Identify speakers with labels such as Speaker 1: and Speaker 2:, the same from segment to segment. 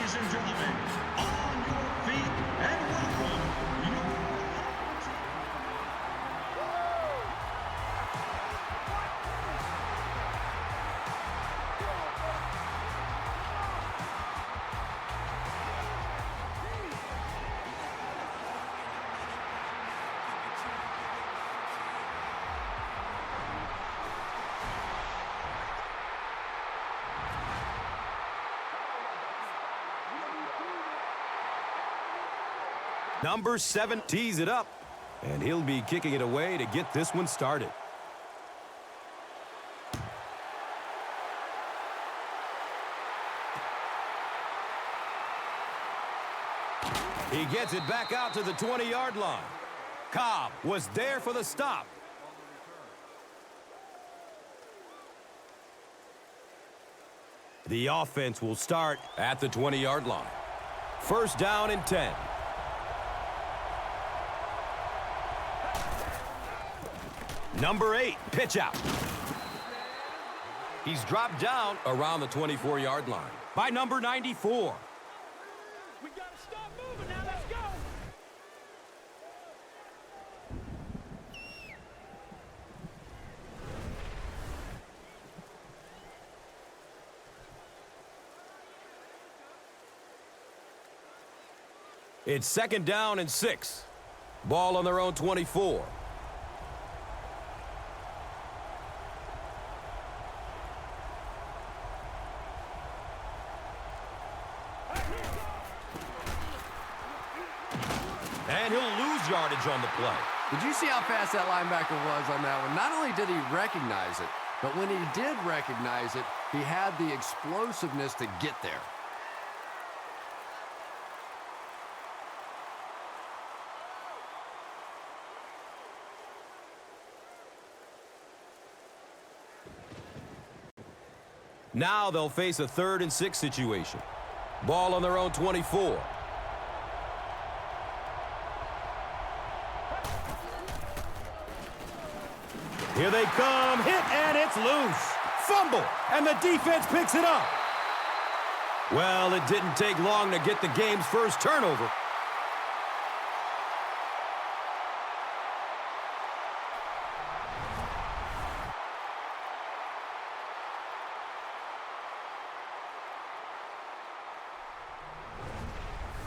Speaker 1: Ladies and gentlemen, on your feet and welcome your
Speaker 2: Number 7 tees it up, and he'll be kicking it away to get this one started. He gets it back out to the 20-yard line. Cobb was there for the stop. The offense will start at the 20-yard line. First down and 10. Number 8, pitch out. He's dropped down around the 24-yard line by number 94.
Speaker 3: We got to stop moving now. Let's go.
Speaker 2: It's second down and 6. Ball on their own 24. And he'll lose yardage on the play.
Speaker 4: Did you see how fast that linebacker was on that one? Not only did he recognize it, but when he did recognize it, he had the explosiveness to get there.
Speaker 2: Now they'll face a 3rd and 6 situation. Ball on their own 24. Here they come, hit, and it's loose. Fumble, and the defense picks it up. Well, it didn't take long to get the game's first turnover.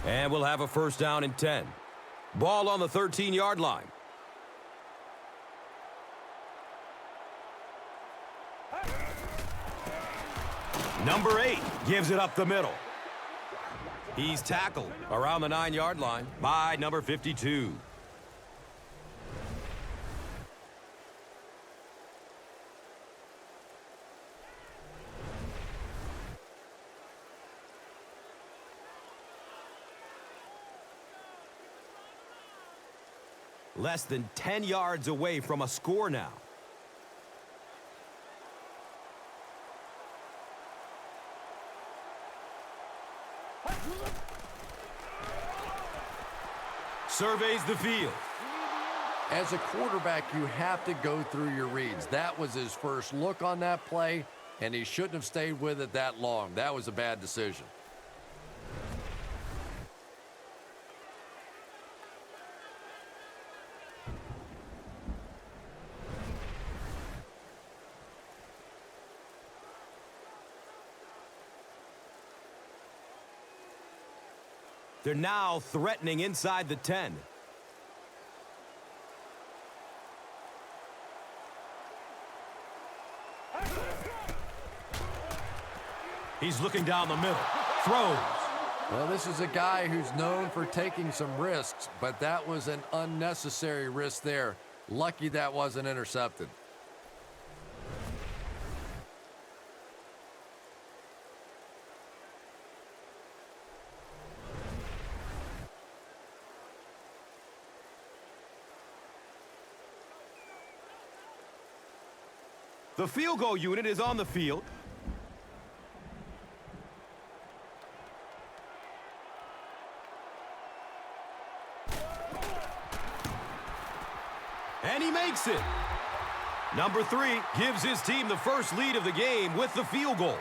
Speaker 2: And we'll have a first down and 10. Ball on the 13-yard line. Number 8 gives it up the middle. He's tackled around the 9-yard line by number 52. Less than 10 yards away from a score now. Surveys the field.
Speaker 4: As a quarterback, you have to go through your reads. That was his first look on that play, and he shouldn't have stayed with it that long. That was a bad decision.
Speaker 2: They're now threatening inside the 10. He's looking down the middle. Throws.
Speaker 4: Well, this is a guy who's known for taking some risks, but that was an unnecessary risk there. Lucky that wasn't intercepted.
Speaker 2: The field goal unit is on the field. And he makes it. Number 3 gives his team the first lead of the game with the field goal.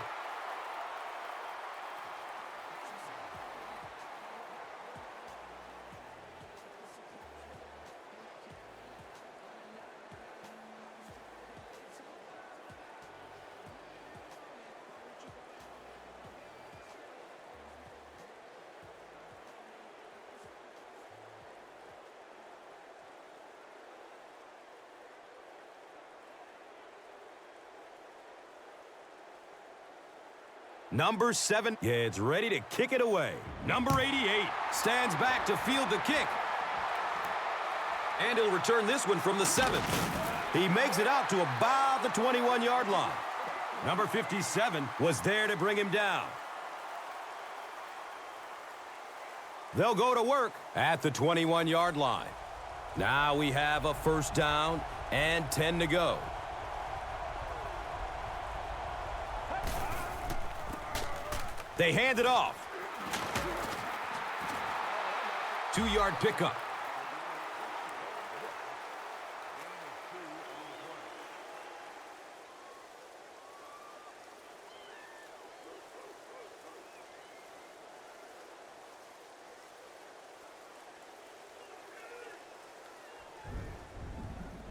Speaker 2: Number 7 gets ready to kick it away. Number 88 stands back to field the kick. And he'll return this one from the 7. He makes it out to about the 21-yard line. Number 57 was there to bring him down. They'll go to work at the 21-yard line. Now we have a first down and 10 to go. They hand it off. 2-yard pickup.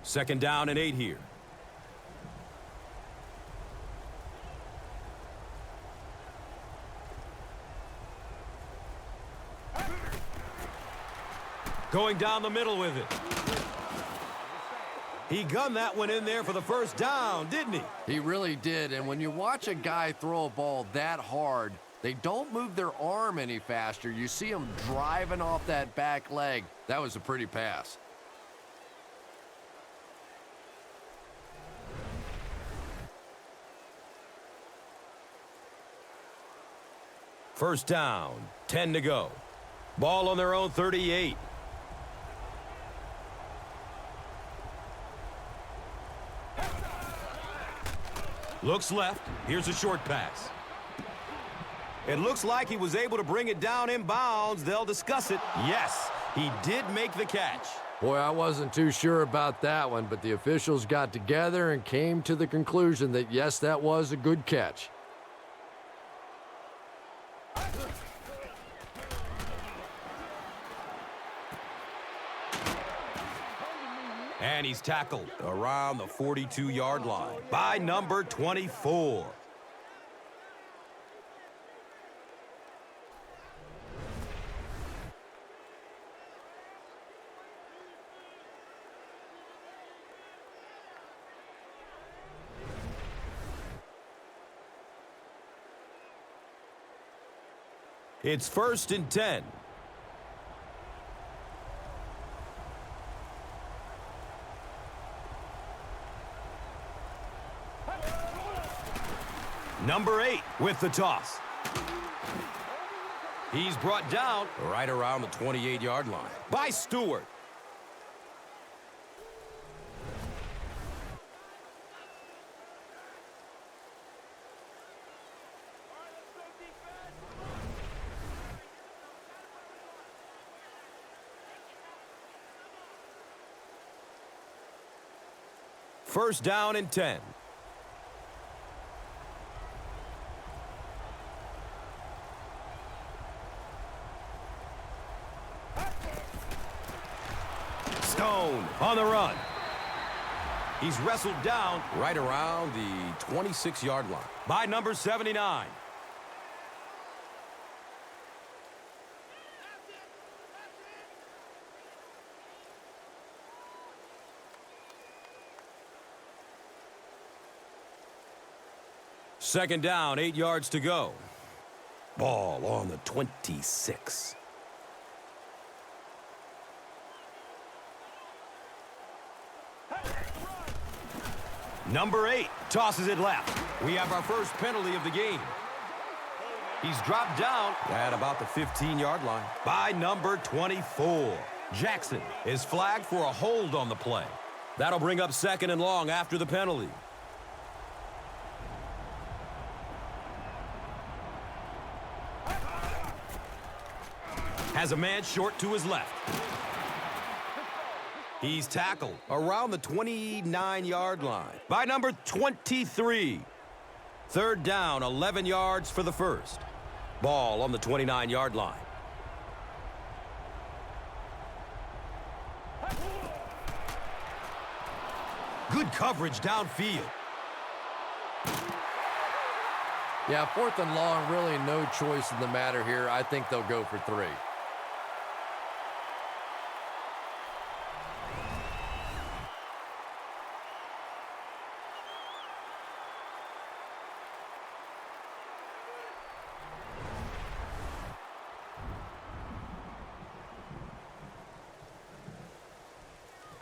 Speaker 2: Second down and 8 here. Going down the middle with it. He gunned that one in there for the first down, didn't he?
Speaker 4: He really did, and when you watch a guy throw a ball that hard, they don't move their arm any faster. You see him driving off that back leg. That was a pretty pass.
Speaker 2: First down, 10 to go. Ball on their own 38. Looks left. Here's a short pass. It looks like he was able to bring it down in bounds. They'll discuss it. Yes, he did make the catch.
Speaker 4: Boy, I wasn't too sure about that one, but the officials got together and came to the conclusion that, yes, that was a good catch.
Speaker 2: And he's tackled around the 42-yard line by number 24. It's first and 10. Number 8 with the toss. He's brought down right around the 28-yard line by Stewart. First down and 10. Stone on the run. He's wrestled down right around the 26-yard line by number 79. Second down, 8 yards to go. Ball on the 26. Number 8 tosses it left. We have our first penalty of the game. He's dropped down at about the 15-yard line by number 24. Jackson is flagged for a hold on the play. That'll bring up second and long after the penalty. Has a man short to his left. He's tackled around the 29-yard line by number 23. Third down, 11 yards for the first. Ball on the 29-yard line. Good coverage downfield.
Speaker 4: Yeah, fourth and long, really no choice in the matter here. I think they'll go for 3.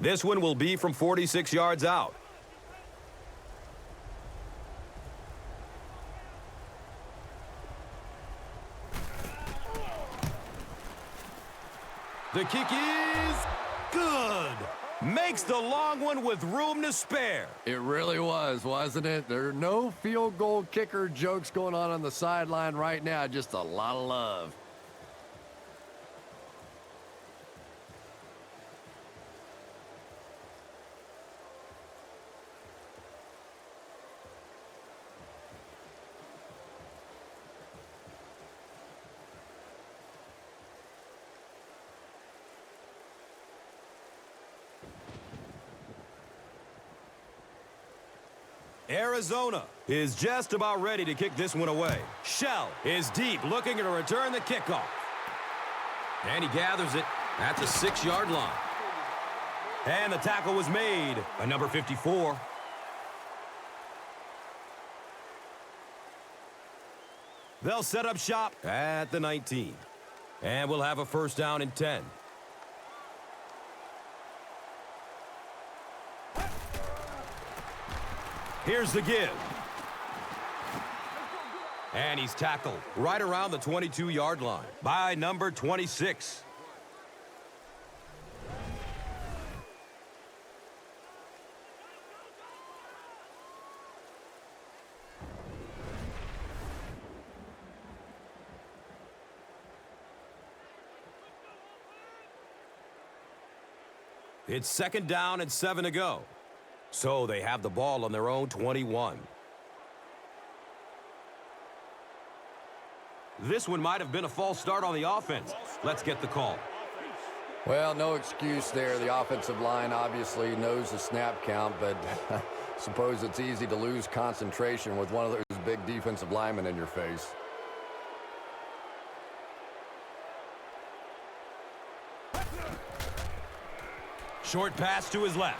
Speaker 2: This one will be from 46 yards out. The kick is good. Makes the long one with room to spare.
Speaker 4: It really was, wasn't it? There are no field goal kicker jokes going on the sideline right now. Just a lot of love.
Speaker 2: Arizona is just about ready to kick this one away. Shell is deep, looking to return the kickoff. And he gathers it at the 6-yard line. And the tackle was made by number 54. They'll set up shop at the 19. And we'll have a first down and 10. Here's the give. And he's tackled right around the 22-yard line by number 26. It's second down and 7 to go. So they have the ball on their own 21. This one might have been a false start on the offense. Let's get the call.
Speaker 4: Well, no excuse there. The offensive line obviously knows the snap count, but suppose it's easy to lose concentration with one of those big defensive linemen in your face.
Speaker 2: Short pass to his left.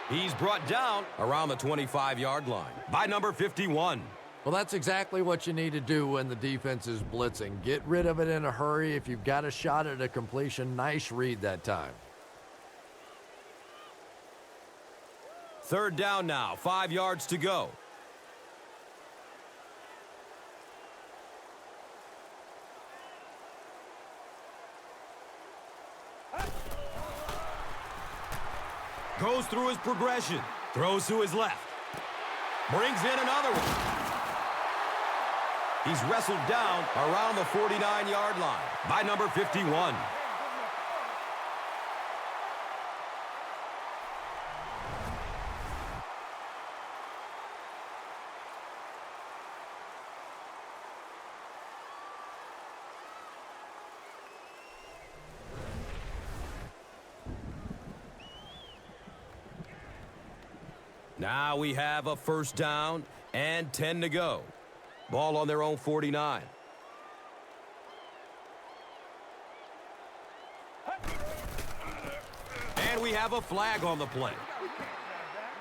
Speaker 2: He's brought down around the 25-yard line by number 51.
Speaker 4: Well, that's exactly what you need to do when the defense is blitzing. Get rid of it in a hurry. If you've got a shot at a completion, nice read that time.
Speaker 2: Third down now, 5 yards to go. Goes through his progression. Throws to his left. Brings in another one. He's wrestled down around the 49-yard line by number 51. Now we have a first down and 10 to go. Ball on their own 49. And we have a flag on the play.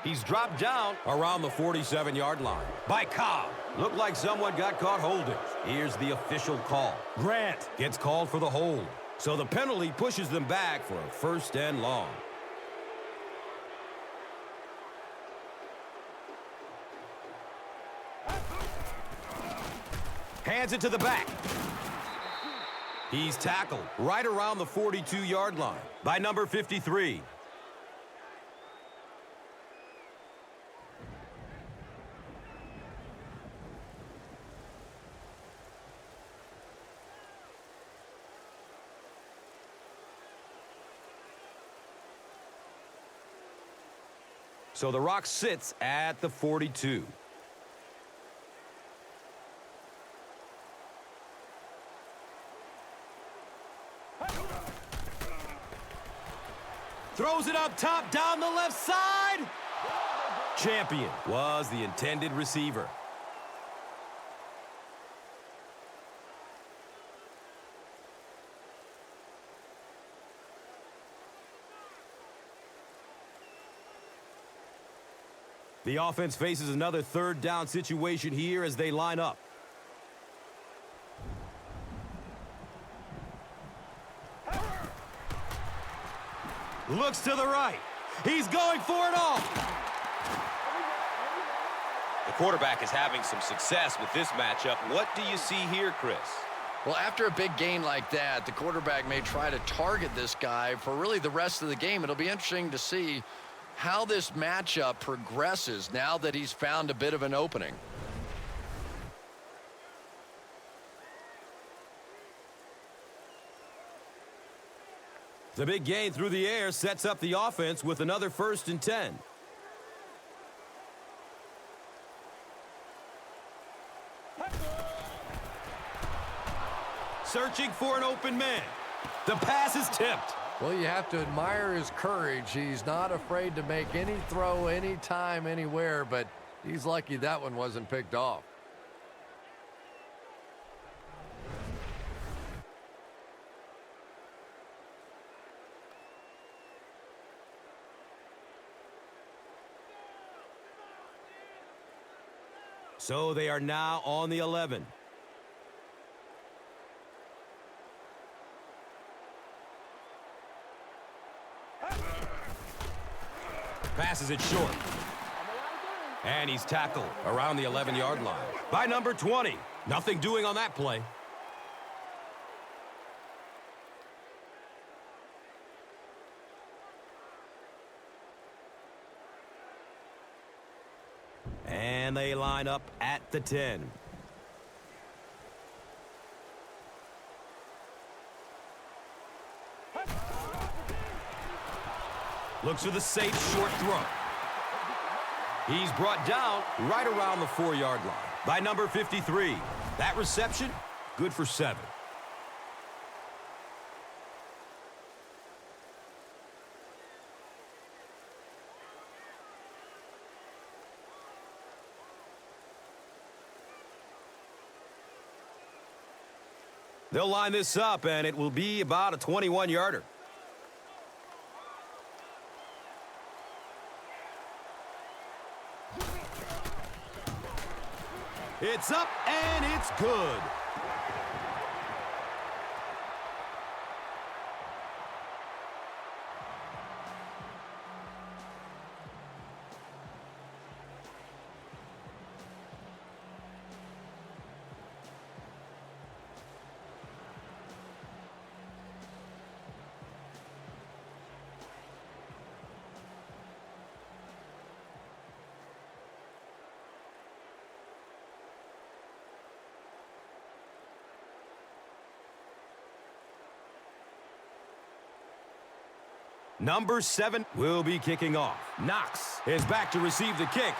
Speaker 2: He's dropped down around the 47-yard line by Cobb. Looked like someone got caught holding. Here's the official call. Grant gets called for the hold. So the penalty pushes them back for a first and long. Hands it to the back. He's tackled right around the 42-yard line by number 53. So the Rock sits at the 42. Throws it up top, down the left side. Champion was the intended receiver. The offense faces another third down situation here as they line up. Looks to the right. He's going for it all.
Speaker 5: The quarterback is having some success with this matchup. What do you see here, Chris?
Speaker 4: Well, after a big gain like that, the quarterback may try to target this guy for really the rest of the game. It'll be interesting to see how this matchup progresses now that he's found a bit of an opening.
Speaker 2: The big gain through the air sets up the offense with another 1st and 10. Searching for an open man. The pass is tipped.
Speaker 4: Well, you have to admire his courage. He's not afraid to make any throw, anytime, anywhere, but he's lucky that one wasn't picked off.
Speaker 2: So they are now on the 11. Passes it short. And he's tackled around the 11-yard line by number 20. Nothing doing on that play. And they line up at the 10. Looks for the safe short throw. He's brought down right around the 4-yard line by number 53. That reception, good for 7. They'll line this up, and it will be about a 21-yarder. It's up, and it's good. Number 7 will be kicking off. Knox is back to receive the kick.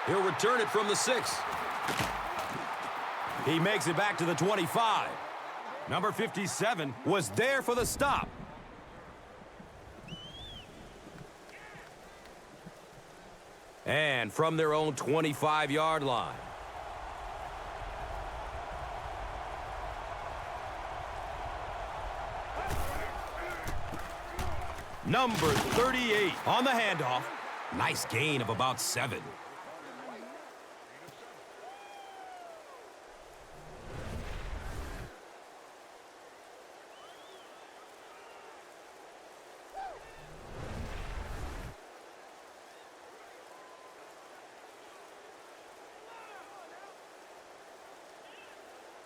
Speaker 2: He'll return it from the 6. He makes it back to the 25. Number 57 was there for the stop. And from their own 25-yard line. Number 38 on the handoff. Nice gain of about 7.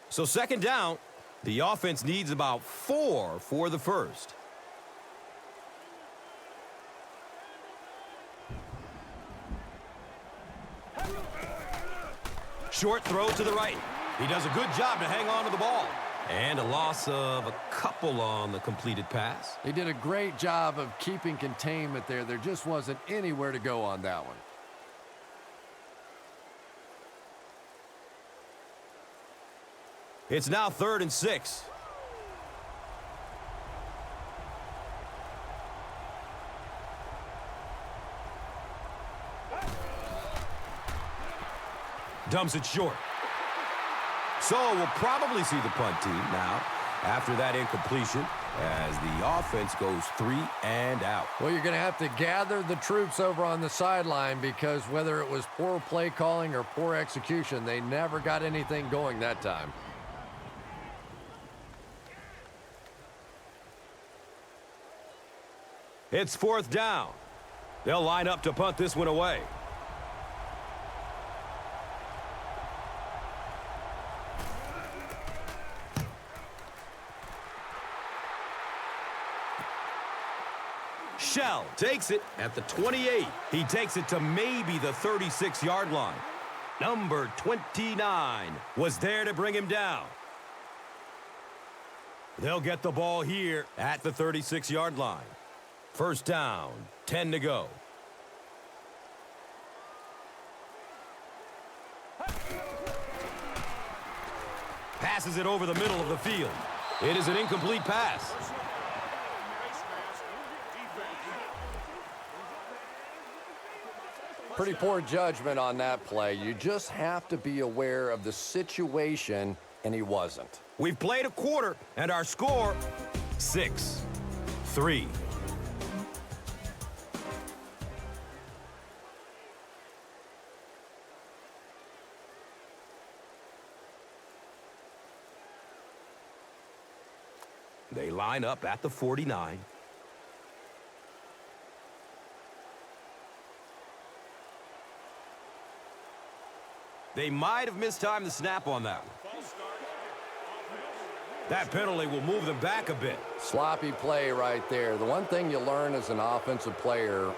Speaker 2: So 2nd down, the offense needs about 4 for the first. Short throw to the right. He does a good job to hang on to the ball. And a loss of a couple on the completed pass.
Speaker 4: He did a great job of keeping containment there. There just wasn't anywhere to go on that one.
Speaker 2: It's now 3rd and 6. Dumps it short. So we'll probably see the punt team now after that incompletion as the offense goes 3 and out.
Speaker 4: Well, you're going to have to gather the troops over on the sideline because whether it was poor play calling or poor execution, they never got anything going that time.
Speaker 2: It's 4th down. They'll line up to punt this one away. Shell takes it at the 28. He takes it to maybe the 36-yard line. Number 29 was there to bring him down. They'll get the ball here at the 36-yard line. 1st down, 10 to go. Passes it over the middle of the field. It is an incomplete pass.
Speaker 4: Pretty poor judgment on that play. You just have to be aware of the situation, and he wasn't.
Speaker 2: We've played a quarter, and our score, 6-3. They line up at the 49. They might have mistimed the snap on that one. That penalty will move them back a bit.
Speaker 4: Sloppy play right there. The one thing you learn as an offensive player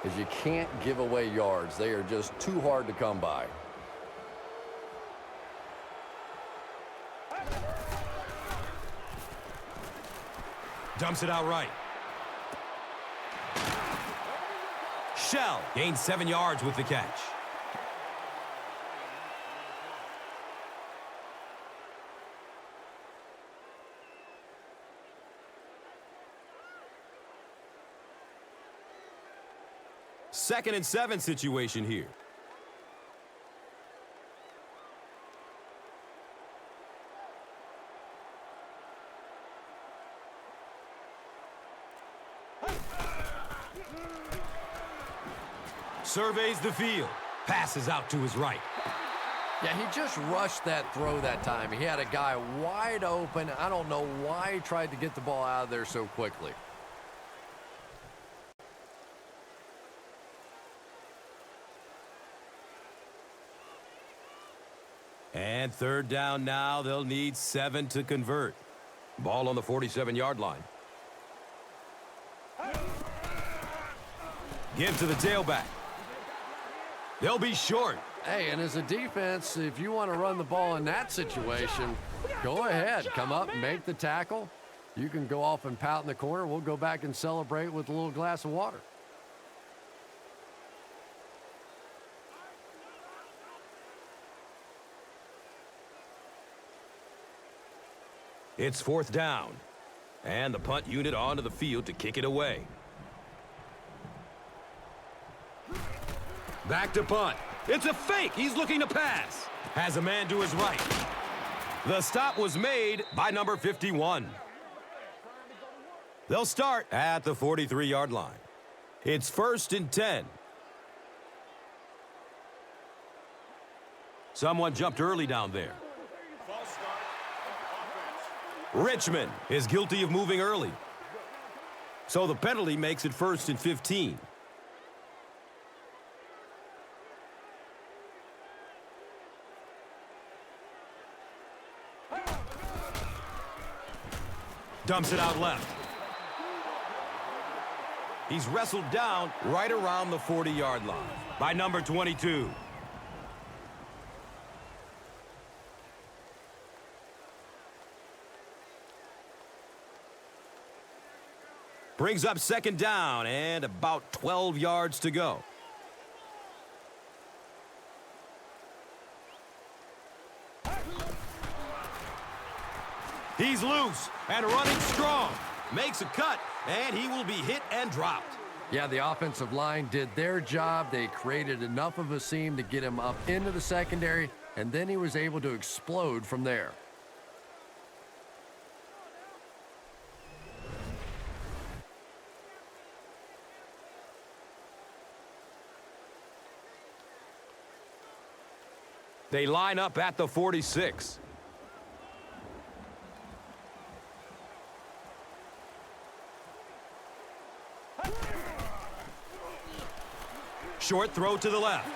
Speaker 4: is you can't give away yards. They are just too hard to come by.
Speaker 2: Dumps it out right. Shell gains 7 yards with the catch. Second and 7 situation here. Surveys the field. Passes out to his right.
Speaker 4: Yeah, he just rushed that throw that time. He had a guy wide open. I don't know why he tried to get the ball out of there so quickly.
Speaker 2: And 3rd down now. They'll need 7 to convert. Ball on the 47-yard line. Give to the tailback. They'll be short.
Speaker 4: Hey, and as a defense, if you want to run the ball in that situation, go ahead. Come up and make the tackle. You can go off and pout in the corner. We'll go back and celebrate with a little glass of water.
Speaker 2: It's 4th down. And the punt unit onto the field to kick it away. Back to punt. It's a fake. He's looking to pass. Has a man to his right. The stop was made by number 51. They'll start at the 43-yard line. It's 1st and 10. Someone jumped early down there. Richmond is guilty of moving early. So the penalty makes it 1st and 15. Dumps it out left. He's wrestled down right around the 40-yard line by number 22. Brings up 2nd down and about 12 yards to go. He's loose and running strong. Makes a cut, and he will be hit and dropped.
Speaker 4: Yeah, the offensive line did their job. They created enough of a seam to get him up into the secondary, and then he was able to explode from there.
Speaker 2: They line up at the 46. Short throw to the left.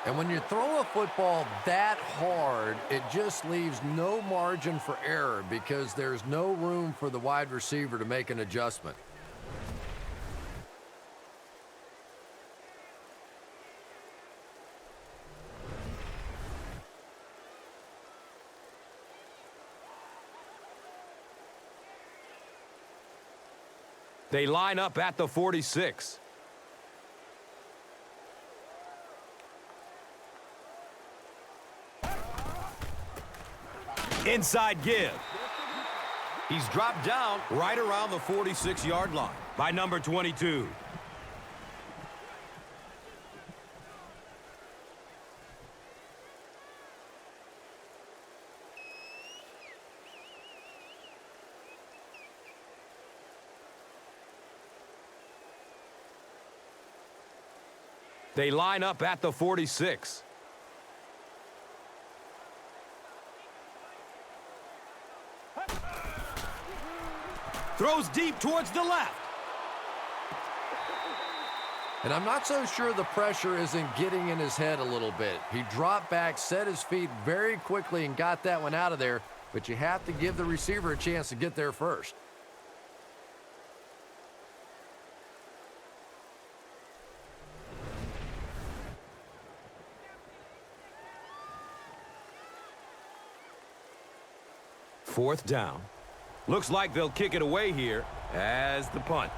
Speaker 4: And when you throw a football that hard, it just leaves no margin for error because there's no room for the wide receiver to make an adjustment.
Speaker 2: They line up at the 46. Inside give. He's dropped down right around the 46-yard line by number 22. They line up at the 46. Throws deep towards the left.
Speaker 4: And I'm not so sure the pressure isn't getting in his head a little bit. He dropped back, set his feet very quickly, and got that one out of there. But you have to give the receiver a chance to get there first.
Speaker 2: Fourth down. Looks like they'll kick it away here as the punt.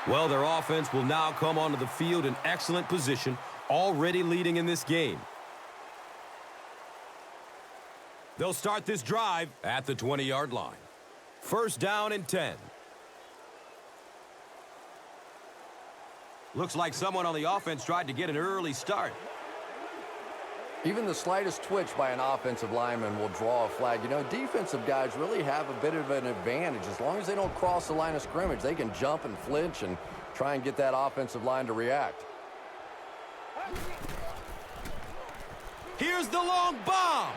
Speaker 2: Well, their offense will now come onto the field in excellent position, already leading in this game. They'll start this drive at the 20-yard line. First down and 10. Looks like someone on the offense tried to get an early start.
Speaker 4: Even the slightest twitch by an offensive lineman will draw a flag. You know, defensive guys really have a bit of an advantage. As long as they don't cross the line of scrimmage, they can jump and flinch and try and get that offensive line to react.
Speaker 2: Here's the long bomb.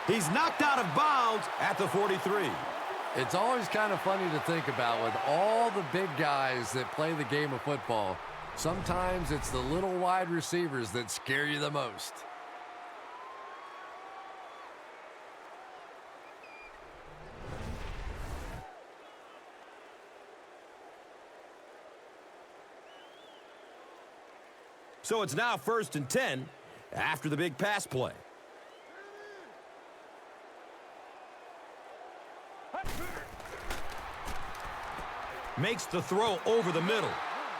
Speaker 2: He's knocked out of bounds at the 43.
Speaker 4: It's always kind of funny to think about with all the big guys that play the game of football. Sometimes it's the little wide receivers that scare you the most.
Speaker 2: So it's now first and 10 after the big pass play. Makes the throw over the middle.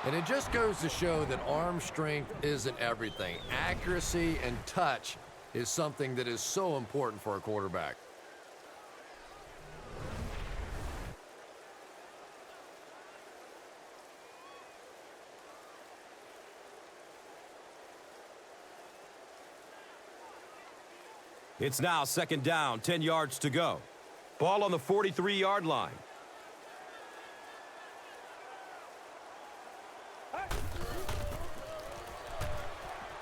Speaker 4: And it just goes to show that arm strength isn't everything. Accuracy and touch is something that is so important for a quarterback.
Speaker 2: It's now second down, 10 yards to go. Ball on the 43-yard line.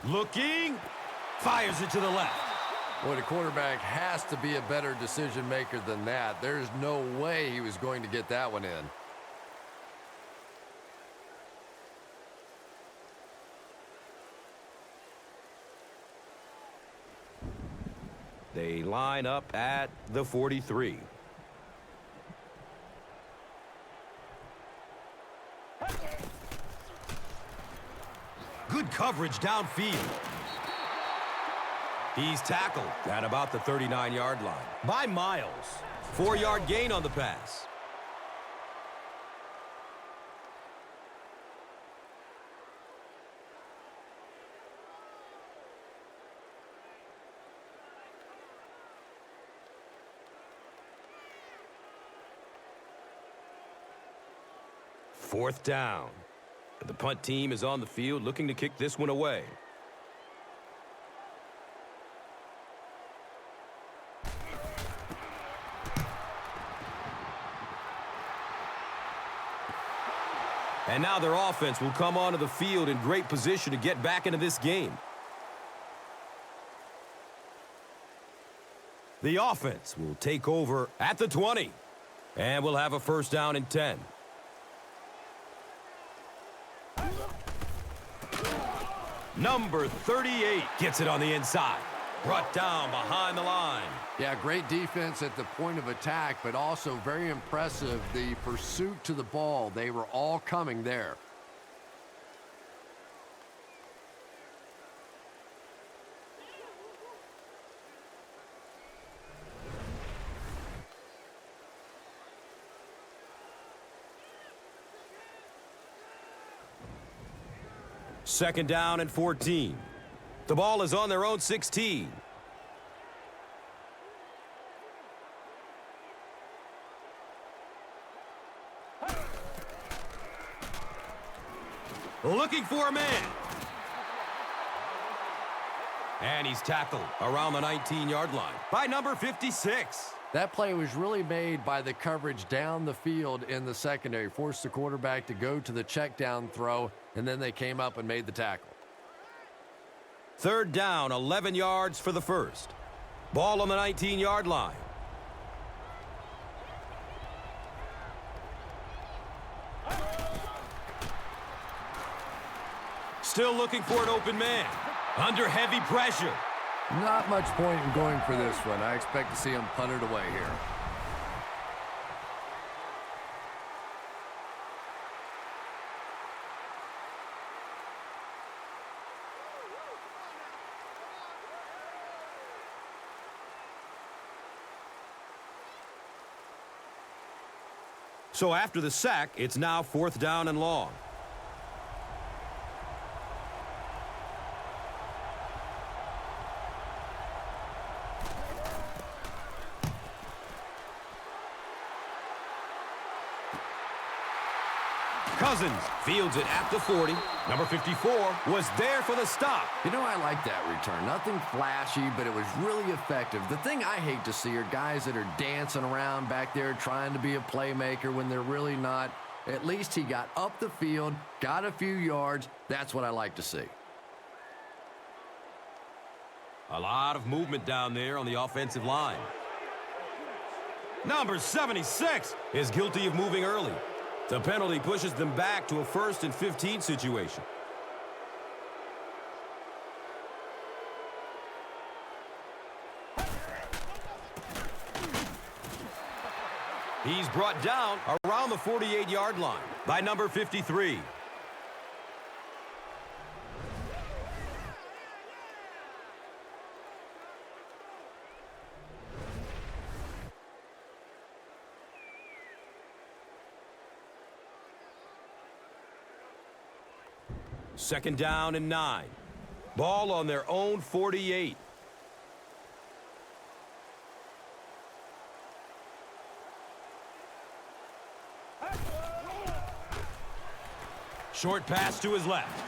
Speaker 2: Looking, fires it to the left.
Speaker 4: Boy, the quarterback has to be a better decision maker than that. There's no way he was going to get that one in.
Speaker 2: They line up at the 43. Good coverage downfield. He's tackled at about the 39-yard line by Miles. 4-yard gain on the pass. Fourth down. The punt team is on the field looking to kick this one away. And now their offense will come onto the field in great position to get back into this game. The offense will take over at the 20. And we'll have a first down and 10. Number 38 gets it on the inside. Brought down behind the line.
Speaker 6: Yeah, great defense at the point of attack, but also very impressive, the pursuit to the ball. They were all coming there.
Speaker 2: Second down and 14. The ball is on their own 16. Looking for a man. And he's tackled around the 19-yard line by number 56.
Speaker 6: That play was really made by the coverage down the field in the secondary. Forced the quarterback to go to the check down throw, and then they came up and made the tackle.
Speaker 2: Third down, 11 yards for the first. Ball on the 19-yard line. Still looking for an open man. Under heavy pressure.
Speaker 6: Not much point in going for this one. I expect to see him punt it away here.
Speaker 2: So after the sack, it's now fourth down and long. Cousins fields it at the 40. Number 54 was there for the stop.
Speaker 6: You know, I like that return. Nothing flashy, but it was really effective. The thing I hate to see are guys that are dancing around back there trying to be a playmaker when they're really not. At least he got up the field, got a few yards. That's what I like to see.
Speaker 2: A lot of movement down there on the offensive line. Number 76 is guilty of moving early. The penalty pushes them back to a 1st and 15 situation. He's brought down around the 48-yard line by number 53. Second down and 9. Ball on their own 48. Short pass to his left.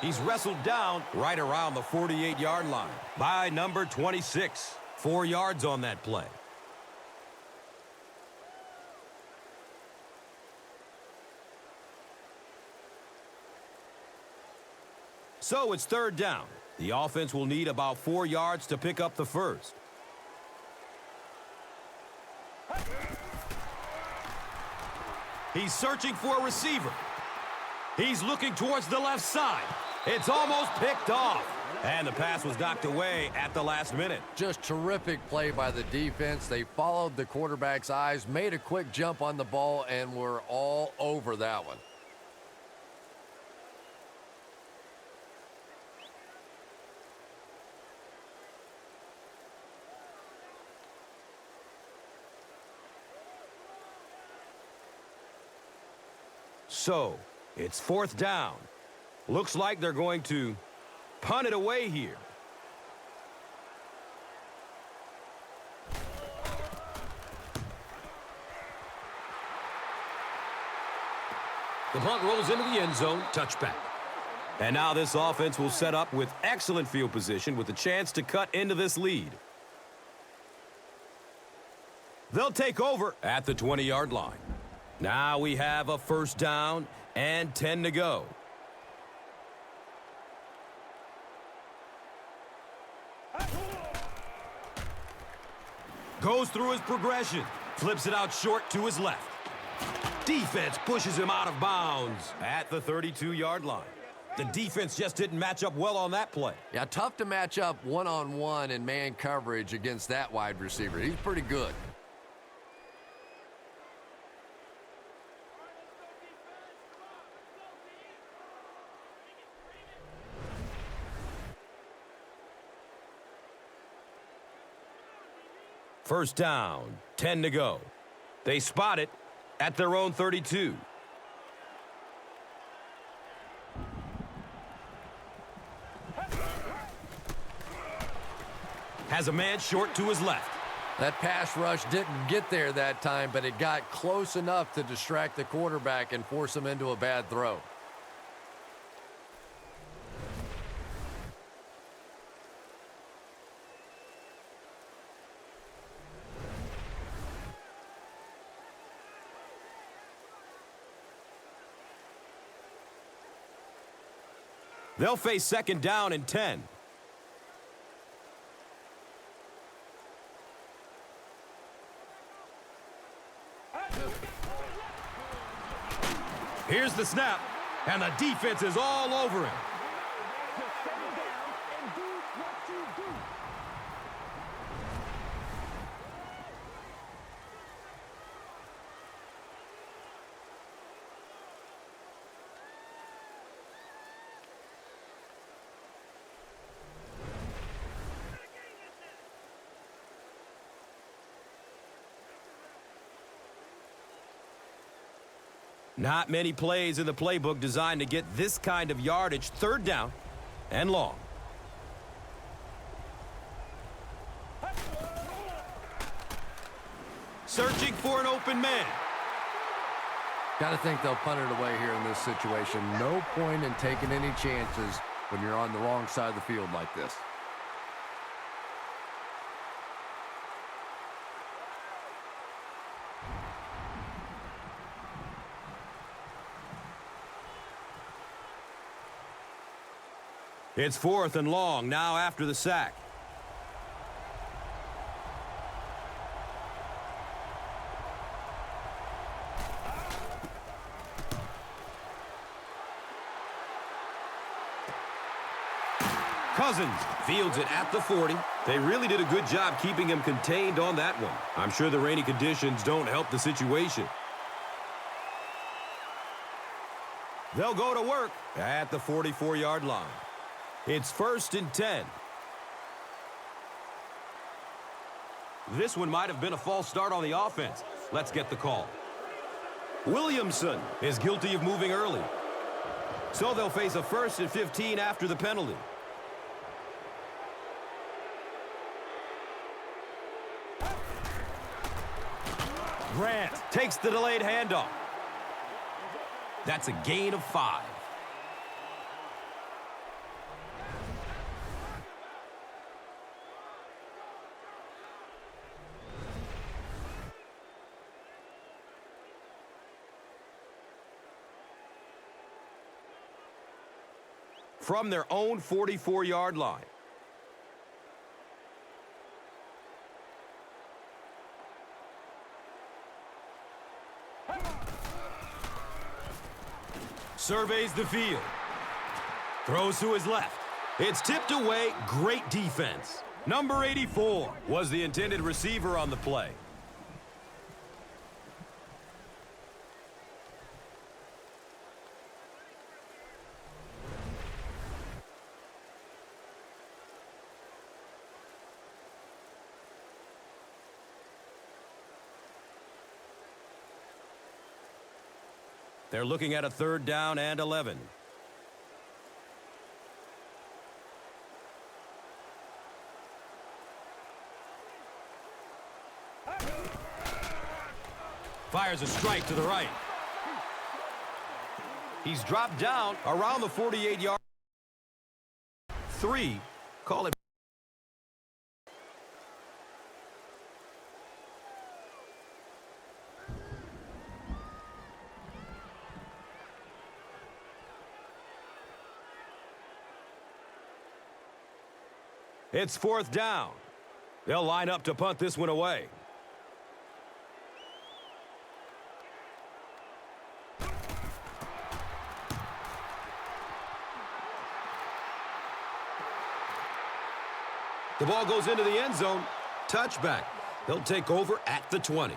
Speaker 2: He's wrestled down right around the 48-yard line by number 26. 4 yards on that play. So it's third down. The offense will need about 4 yards to pick up the first. He's searching for a receiver. He's looking towards the left side. It's almost picked off. And the pass was knocked away at the last minute.
Speaker 6: Just terrific play by the defense. They followed the quarterback's eyes, made a quick jump on the ball, and were all over that one.
Speaker 2: So, it's fourth down. Looks like they're going to punt it away here. The punt rolls into the end zone, touchback. And now this offense will set up with excellent field position with a chance to cut into this lead. They'll take over at the 20-yard line. Now we have a first down and 10 to go. Goes through his progression. Flips it out short to his left. Defense pushes him out of bounds at the 32-yard line. The defense just didn't match up well on that play.
Speaker 6: Yeah, tough to match up one-on-one in man coverage against that wide receiver. He's pretty good.
Speaker 2: First down, 10 to go. They spot it at their own 32. Has a man short to his left.
Speaker 6: That pass rush didn't get there that time, but it got close enough to distract the quarterback and force him into a bad throw.
Speaker 2: They'll face second down and 10. Here's the snap, and the defense is all over him.
Speaker 3: Just settle down and do what you do.
Speaker 2: Not many plays in the playbook designed to get this kind of yardage. Third down and long. Searching for an open man.
Speaker 6: Got to think they'll punt it away here in this situation. No point in taking any chances when you're on the wrong side of the field like this.
Speaker 2: It's fourth and long now after the sack. Cousins fields it at the 40. They really did a good job keeping him contained on that one. I'm sure the rainy conditions don't help the situation. They'll go to work at the 44-yard line. It's first and 10. This one might have been a false start on the offense. Let's get the call. Williamson is guilty of moving early. So they'll face a first and 15 after the penalty. Grant takes the delayed handoff. That's a gain of 5. From their own 44-yard line. Surveys the field. Throws to his left. It's tipped away. Great defense. Number 84 was the intended receiver on the play. They're looking at a third down and 11. Fires a strike to the right. He's dropped down around the 48-yard. 3. Call it. It's fourth down. They'll line up to punt this one away. The ball goes into the end zone. Touchback. They'll take over at the 20.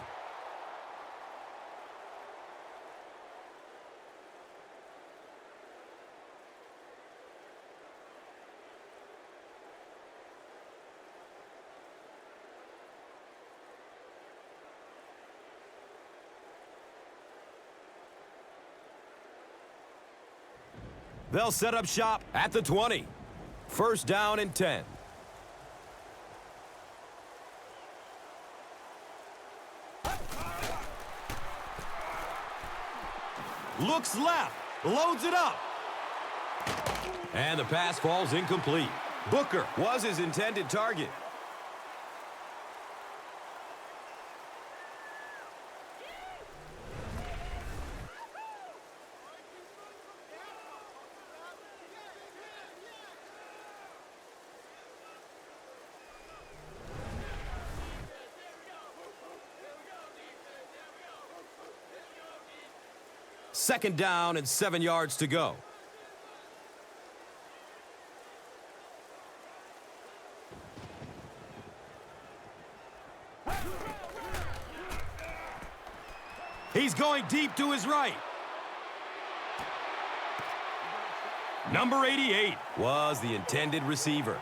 Speaker 2: They'll set up shop at the 20. First down and 10. Looks left, loads it up. And the pass falls incomplete. Booker was his intended target. Second down and 7 yards to go. He's going deep to his right. Number 88 was the intended receiver.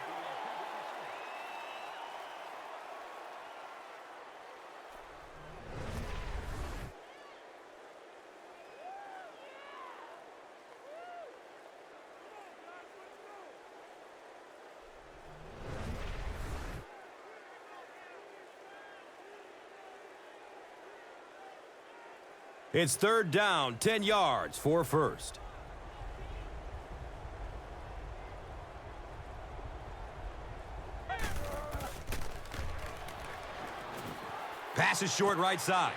Speaker 2: It's third down, 10 yards for first. Pass is short right side.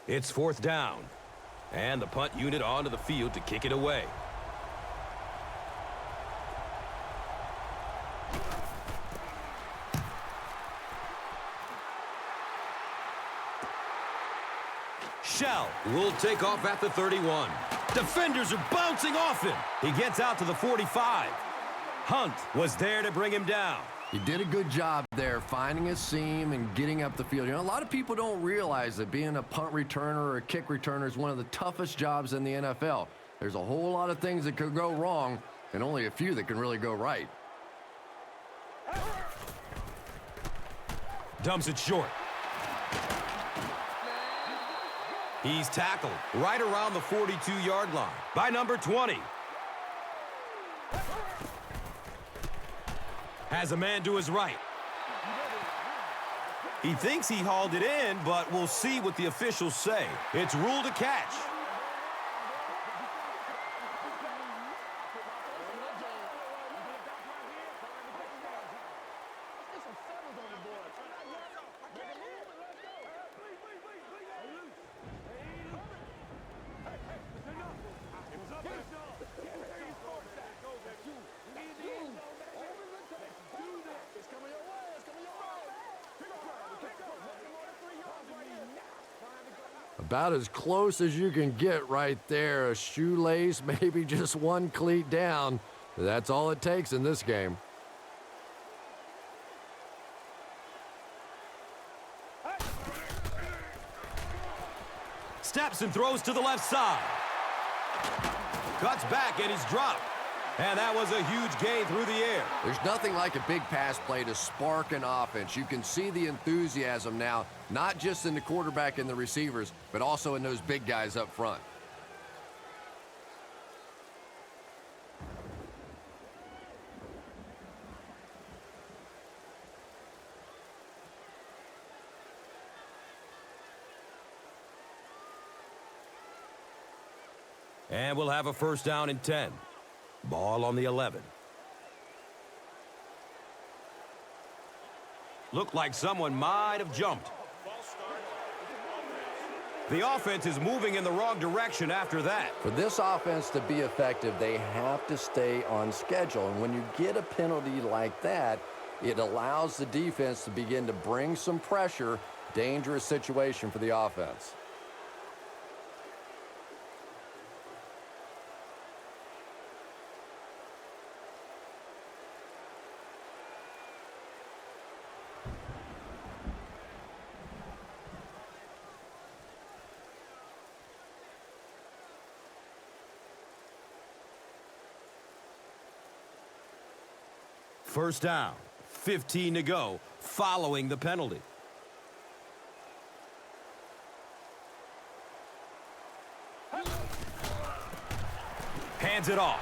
Speaker 2: It's fourth down, and the punt unit onto the field to kick it away. Shell will take off at the 31. Defenders are bouncing off him. He gets out to the 45. Hunt was there to bring him down.
Speaker 6: He did a good job there finding a seam and getting up the field. You know, a lot of people don't realize that being a punt returner or a kick returner is one of the toughest jobs in the NFL. There's a whole lot of things that could go wrong and only a few that can really go right.
Speaker 2: Dumps it short. He's tackled right around the 42-yard line by number 20. Has a man to his right. He thinks he hauled it in, but we'll see what the officials say. It's ruled a catch.
Speaker 6: About as close as you can get right there. A shoelace, maybe just one cleat down. That's all it takes in this game.
Speaker 2: Steps and throws to the left side. Cuts back and he's dropped. And that was a huge gain through the air.
Speaker 6: There's nothing like a big pass play to spark an offense. You can see the enthusiasm now, not just in the quarterback and the receivers, but also in those big guys up front.
Speaker 2: And we'll have a first down and 10. Ball on the 11. Looked like someone might have jumped. The offense is moving in the wrong direction after that.
Speaker 6: For this offense to be effective, they have to stay on schedule. And when you get a penalty like that, it allows the defense to begin to bring some pressure. Dangerous situation for the offense.
Speaker 2: First down, 15 to go, following the penalty. Hands it off.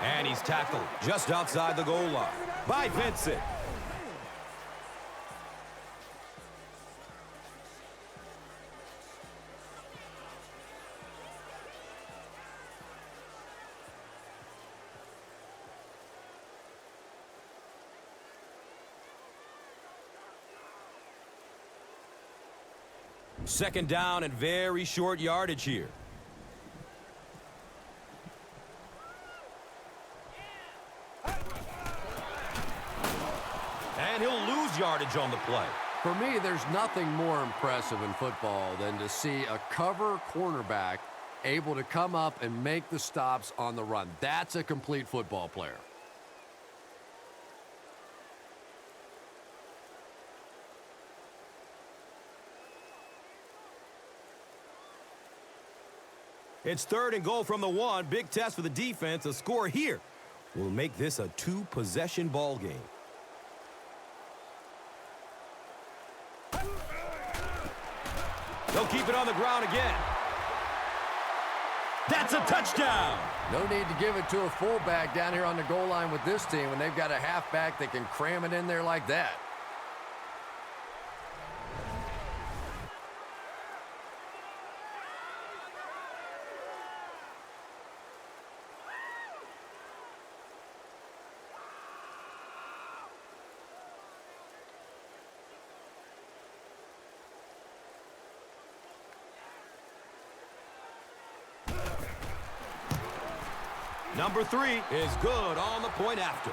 Speaker 2: And he's tackled just outside the goal line by Vincent. Second down and very short yardage here. And he'll lose yardage on the play.
Speaker 6: For me, there's nothing more impressive in football than to see a cover cornerback able to come up and make the stops on the run. That's a complete football player.
Speaker 2: It's third and goal from the 1. Big test for the defense. A score here will make this a 2-possession ball game. They'll keep it on the ground again. That's a touchdown.
Speaker 6: No need to give it to a fullback down here on the goal line with this team when they've got a halfback that can cram it in there like that.
Speaker 2: Number 3 is good on the point after.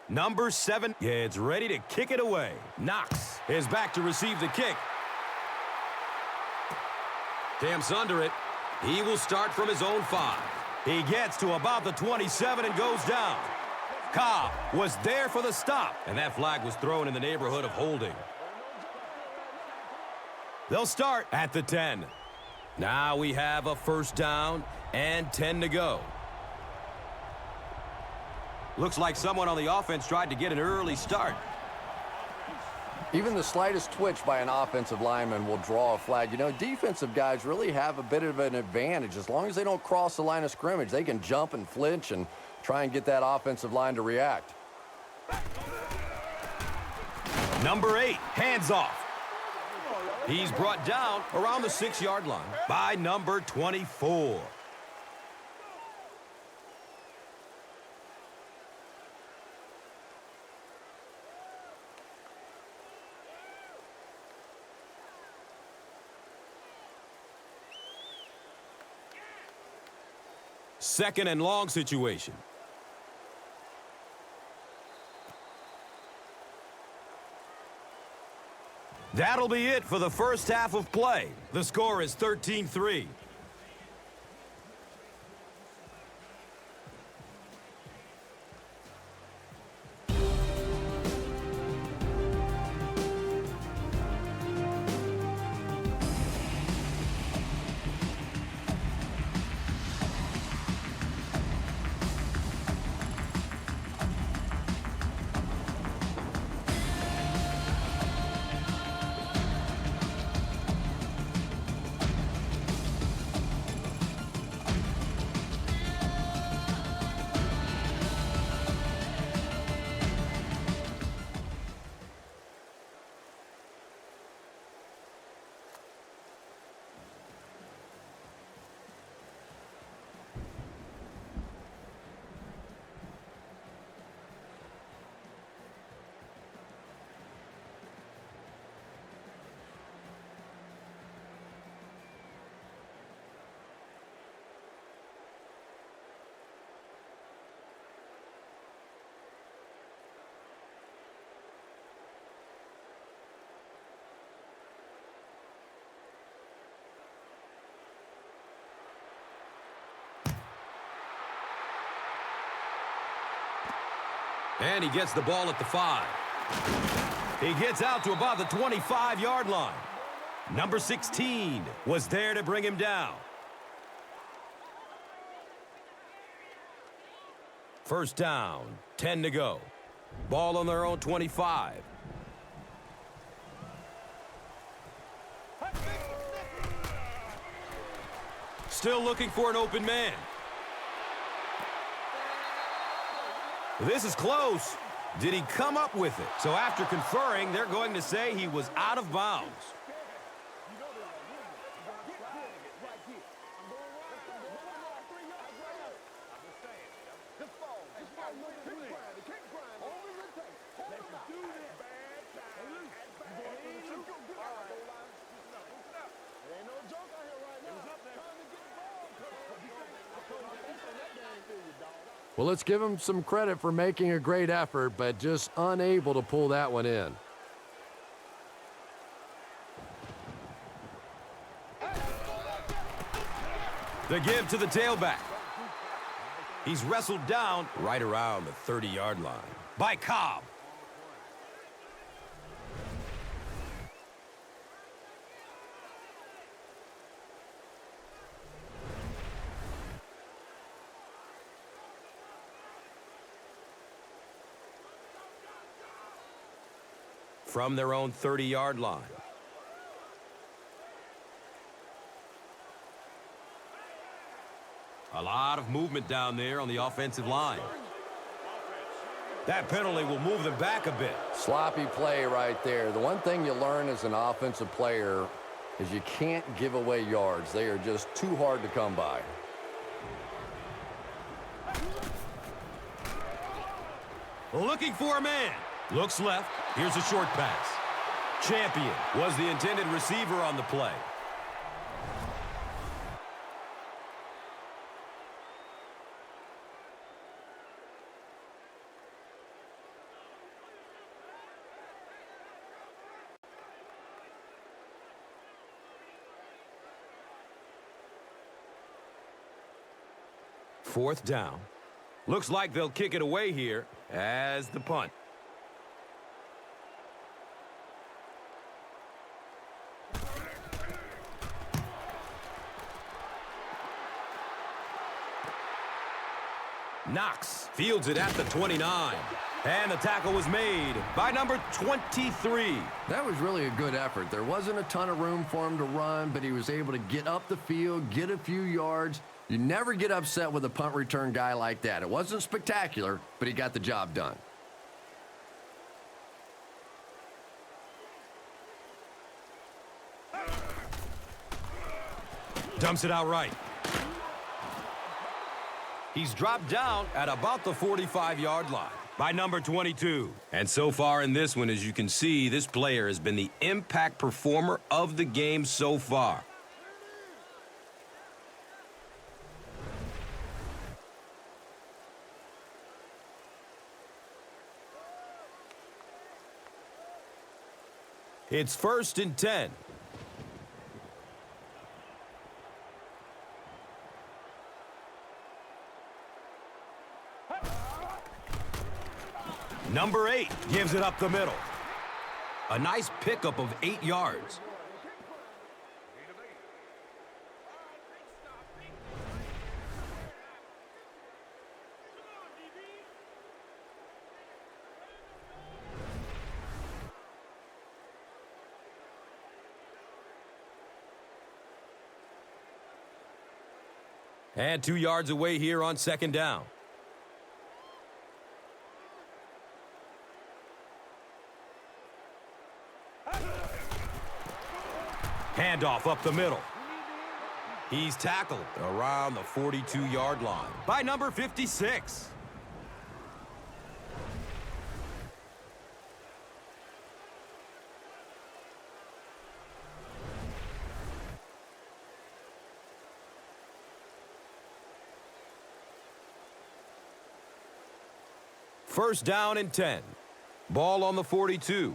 Speaker 2: Number 7 is ready to kick it away. Knox is back to receive the kick. Camps under it. He will start from his own 5. He gets to about the 27 and goes down. Cobb was there for the stop, and that flag was thrown in the neighborhood of holding. They'll start at the 10. Now we have a first down and 10 to go. Looks like someone on the offense tried to get an early start.
Speaker 6: Even the slightest twitch by an offensive lineman will draw a flag. You know, defensive guys really have a bit of an advantage. As long as they don't cross the line of scrimmage, they can jump and flinch and try and get that offensive line to react.
Speaker 2: Number 8, hands off. He's brought down around the 6-yard line by number 24. Second and long situation. That'll be it for the first half of play. The score is 13-3. And he gets the ball at the 5. He gets out to about the 25-yard line. Number 16 was there to bring him down. First down, 10 to go. Ball on their own 25. Still looking for an open man. This is close. Did he come up with it? So after conferring, they're going to say he was out of bounds.
Speaker 6: Well, let's give him some credit for making a great effort, but just unable to pull that one in.
Speaker 2: The give to the tailback. He's wrestled down right around the 30-yard line by Cobb. From their own 30-yard line. A lot of movement down there on the offensive line. That penalty will move them back a bit.
Speaker 6: Sloppy play right there. The one thing you learn as an offensive player is you can't give away yards. They are just too hard to come by.
Speaker 2: Looking for a man. Looks left. Here's a short pass. Champion was the intended receiver on the play. Fourth down. Looks like they'll kick it away here as the punt. Knox fields it at the 29. And the tackle was made by number 23.
Speaker 6: That was really a good effort. There wasn't a ton of room for him to run, but he was able to get up the field, get a few yards. You never get upset with a punt return guy like that. It wasn't spectacular, but he got the job done.
Speaker 2: Dumps it out right. He's dropped down at about the 45-yard line by number 22. And so far in this one, as you can see, this player has been the impact performer of the game so far. It's 1st and 10. Number 8 gives it up the middle. A nice pickup of 8 yards. And 2 yards away here on 2nd down. Handoff up the middle. He's tackled around the 42-yard line by number 56. First down and 10. Ball on the 42.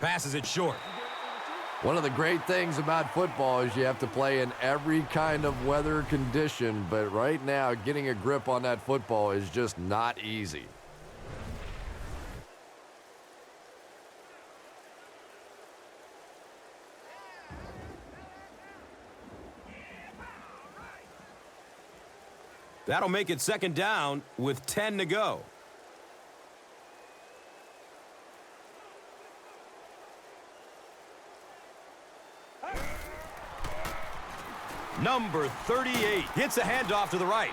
Speaker 2: Passes it short.
Speaker 6: One of the great things about football is you have to play in every kind of weather condition, but right now getting a grip on that football is just not easy.
Speaker 2: That'll make it second down with 10 to go. Number 38 hits a handoff to the right.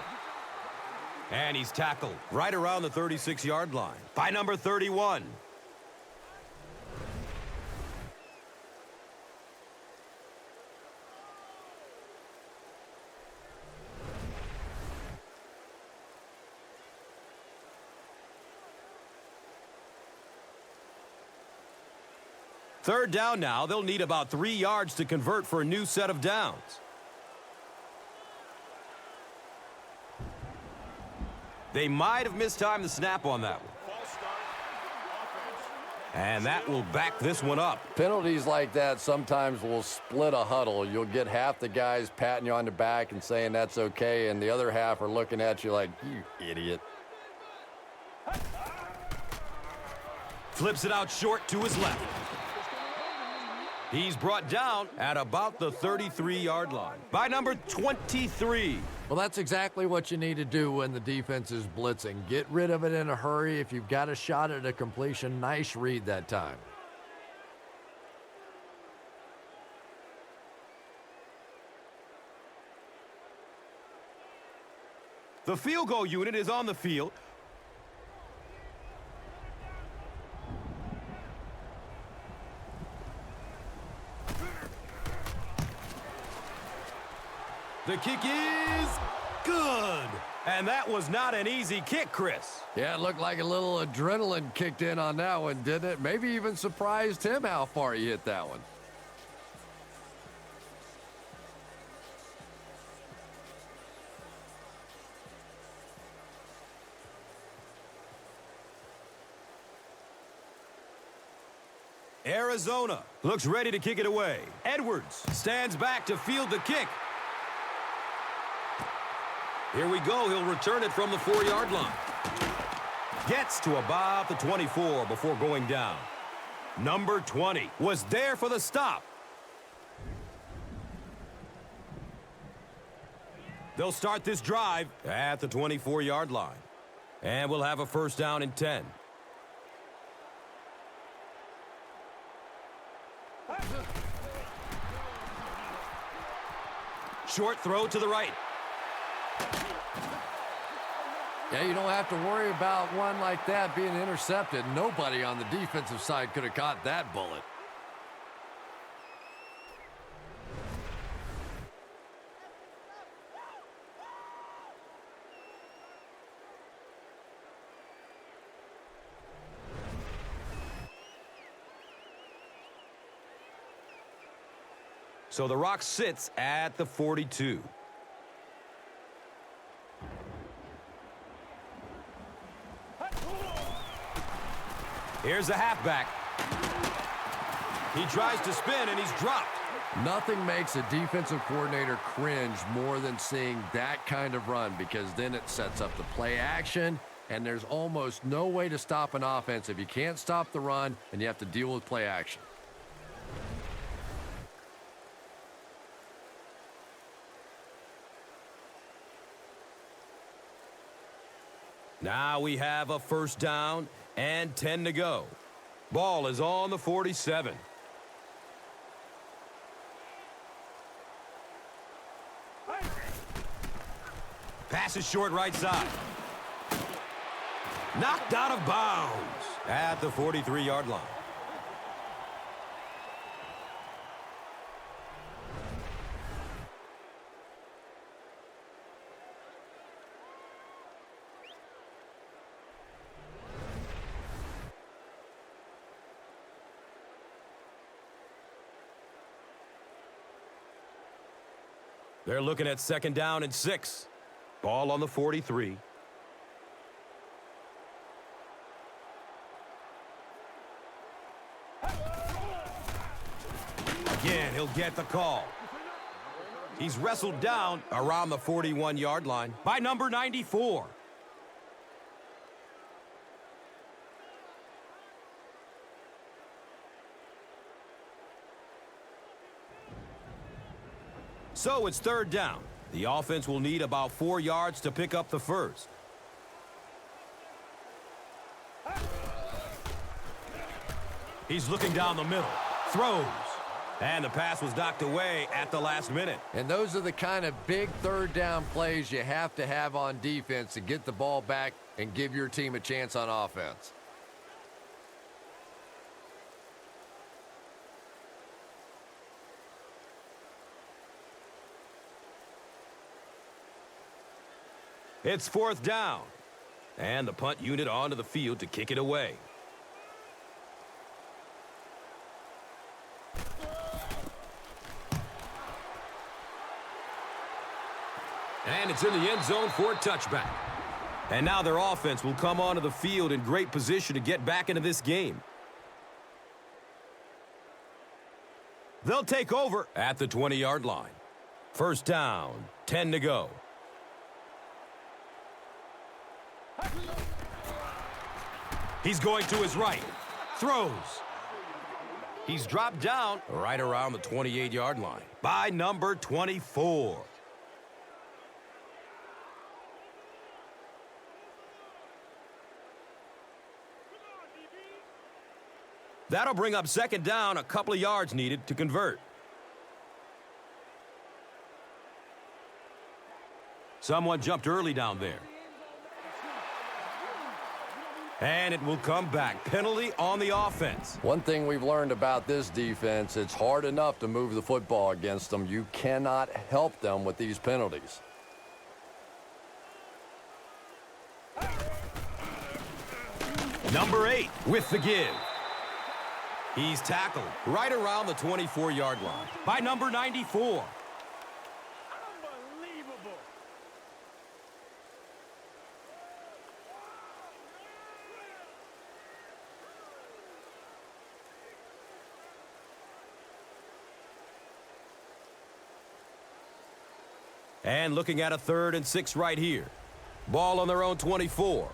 Speaker 2: And he's tackled right around the 36-yard line by number 31. Third down now. They'll need about 3 yards to convert for a new set of downs. They might have mistimed the snap on that one. And that will back this one up.
Speaker 6: Penalties like that sometimes will split a huddle. You'll get half the guys patting you on the back and saying that's okay, and the other half are looking at you like, you idiot.
Speaker 2: Flips it out short to his left. He's brought down at about the 33-yard line by number 23.
Speaker 6: Well, that's exactly what you need to do when the defense is blitzing. Get rid of it in a hurry. If you've got a shot at a completion, nice read that time.
Speaker 2: The field goal unit is on the field. The kick is good. And that was not an easy kick, Chris.
Speaker 6: Yeah, it looked like a little adrenaline kicked in on that one, didn't it? Maybe even surprised him how far he hit that one.
Speaker 2: Arizona looks ready to kick it away. Edwards stands back to field the kick. Here we go. He'll return it from the 4-yard line. Gets to about the 24 before going down. Number 20 was there for the stop. They'll start this drive at the 24-yard line. And we'll have a first down and 10. Short throw to the right.
Speaker 6: Yeah, you don't have to worry about one like that being intercepted. Nobody on the defensive side could have caught that bullet.
Speaker 2: So the Rock sits at the 42. Here's the halfback. He tries to spin, and he's dropped.
Speaker 6: Nothing makes a defensive coordinator cringe more than seeing that kind of run, because then it sets up the play action, and there's almost no way to stop an offense if you can't stop the run and you have to deal with play action.
Speaker 2: Now we have a first down and 10 to go. Ball is on the 47. Pass is short right side. Knocked out of bounds at the 43-yard line. They're looking at second down and 6. Ball on the 43. He'll get the call. He's wrestled down around the 41-yard line by number 94. So it's third down. The offense will need about 4 yards to pick up the first. He's looking down the middle. Throws. And the pass was knocked away at the last minute.
Speaker 6: And those are the kind of big third down plays you have to have on defense to get the ball back and give your team a chance on offense.
Speaker 2: It's fourth down. And the punt unit onto the field to kick it away. And it's in the end zone for a touchback. And now their offense will come onto the field in great position to get back into this game. They'll take over at the 20-yard line. First down, 10 to go. He's going to his right. Throws. He's dropped down right around the 28-yard line by number 24. That'll bring up second down, a couple of yards needed to convert. Someone jumped early down there. And it will come back. Penalty on the offense.
Speaker 6: One thing we've learned about this defense, it's hard enough to move the football against them. You cannot help them with these penalties.
Speaker 2: Number 8 with the give. He's tackled right around the 24-yard line by number 94.
Speaker 3: Unbelievable.
Speaker 2: And looking at a 3rd and 6 right here. Ball on their own 24.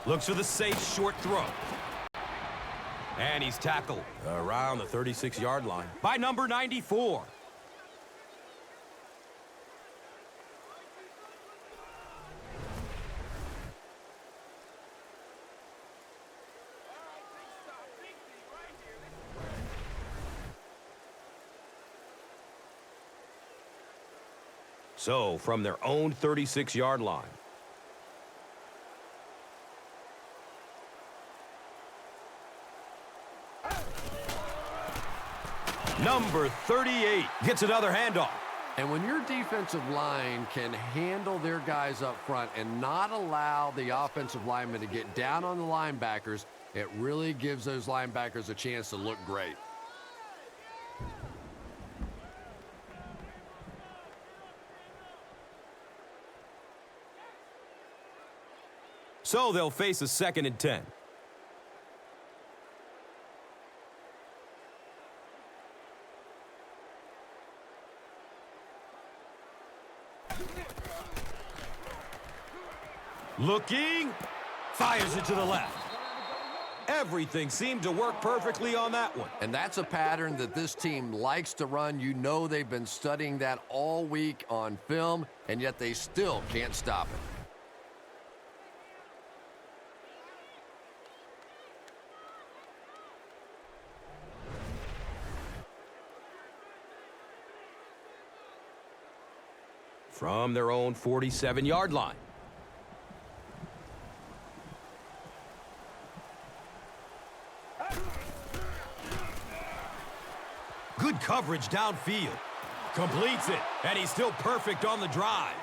Speaker 2: Looks for the safe short throw. And he's tackled around the 36-yard line by number 94. So, from their own 36-yard line. Number 38 gets another handoff.
Speaker 6: And when your defensive line can handle their guys up front and not allow the offensive linemen to get down on the linebackers, it really gives those linebackers a chance to look great.
Speaker 2: So they'll face a 2nd and 10. Looking, fires it to the left. Everything seemed to work perfectly on that one.
Speaker 6: And that's a pattern that this team likes to run. You know they've been studying that all week on film, and yet they still can't stop it.
Speaker 2: From their own 47-yard line. Good coverage downfield. Completes it, and he's still perfect on the drive.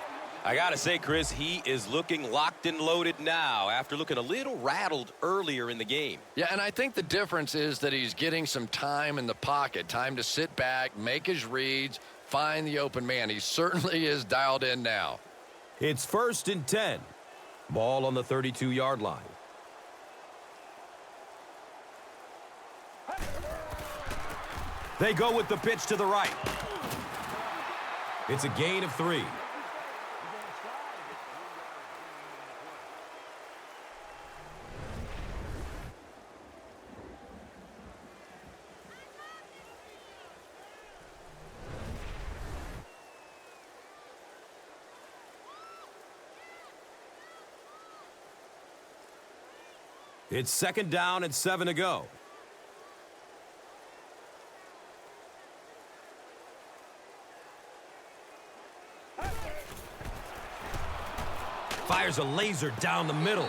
Speaker 5: I gotta say, Chris, he is looking locked and loaded now after looking a little rattled earlier in the game.
Speaker 4: Yeah, and I think the difference is that he's getting some time in the pocket, time to sit back, make his reads, find the open man. He certainly is dialed in now.
Speaker 2: It's 1st and 10. Ball on the 32-yard line. They go with the pitch to the right. It's a gain of 3. It's 2nd down and 7 to go. Fires a laser down the middle.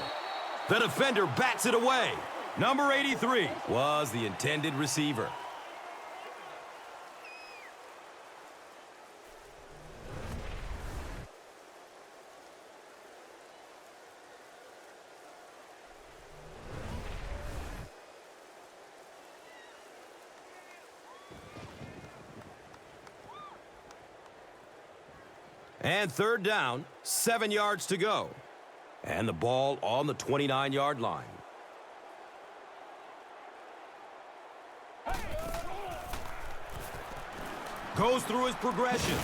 Speaker 2: The defender bats it away. Number 83 was the intended receiver. And 3rd down, 7 yards to go. And the ball on the 29-yard line. Goes through his progression.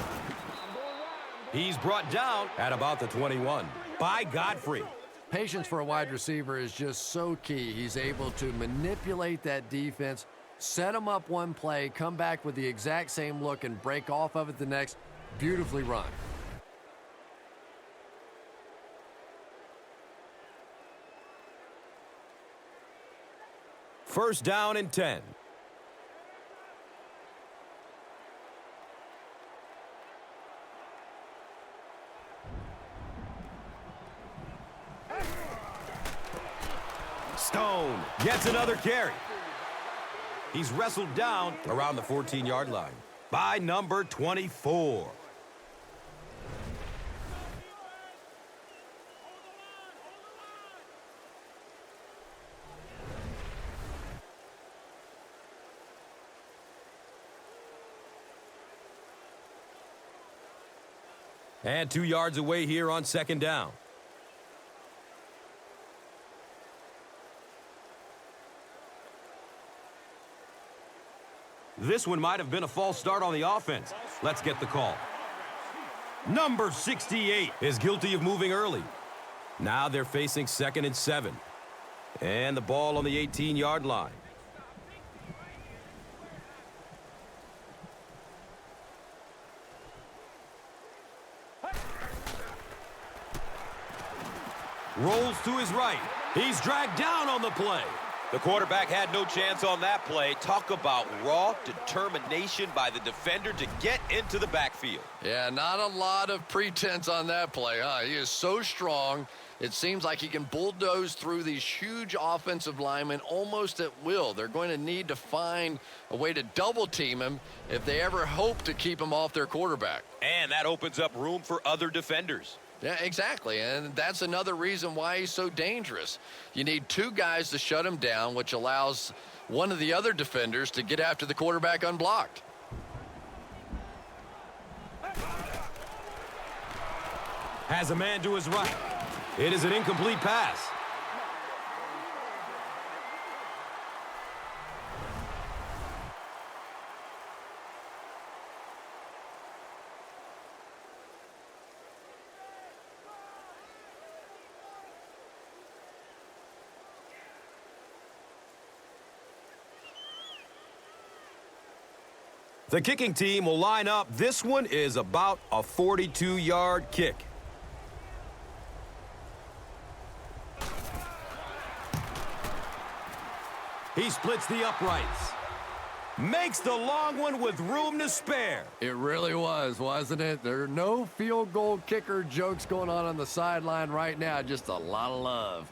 Speaker 2: He's brought down at about the 21 by Godfrey.
Speaker 6: Patience for a wide receiver is just so key. He's able to manipulate that defense, set them up one play, come back with the exact same look, and break off of it the next. Beautifully run.
Speaker 2: First down and 10. Stone gets another carry. He's wrestled down around the 14-yard line by number 24. And 2 yards away here on 2nd down. This one might have been a false start on the offense. Let's get the call. Number 68 is guilty of moving early. Now they're facing 2nd and 7. And the ball on the 18-yard line. Rolls to his right. He's dragged down on the play.
Speaker 5: The quarterback had no chance on that play. Talk about raw determination by the defender to get into the backfield.
Speaker 4: Yeah, not a lot of pretense on that play, huh? He is so strong. It seems like he can bulldoze through these huge offensive linemen almost at will. They're going to need to find a way to double team him if they ever hope to keep him off their quarterback.
Speaker 5: And that opens up room for other defenders.
Speaker 4: Yeah, exactly, and that's another reason why he's so dangerous. You need 2 guys to shut him down, which allows one of the other defenders to get after the quarterback unblocked.
Speaker 2: Has a man to his right. It is an incomplete pass. The kicking team will line up. This one is about a 42-yard kick. He splits the uprights. Makes the long one with room to spare.
Speaker 6: It really was, wasn't it? There are no field goal kicker jokes going on the sideline right now. Just a lot of love.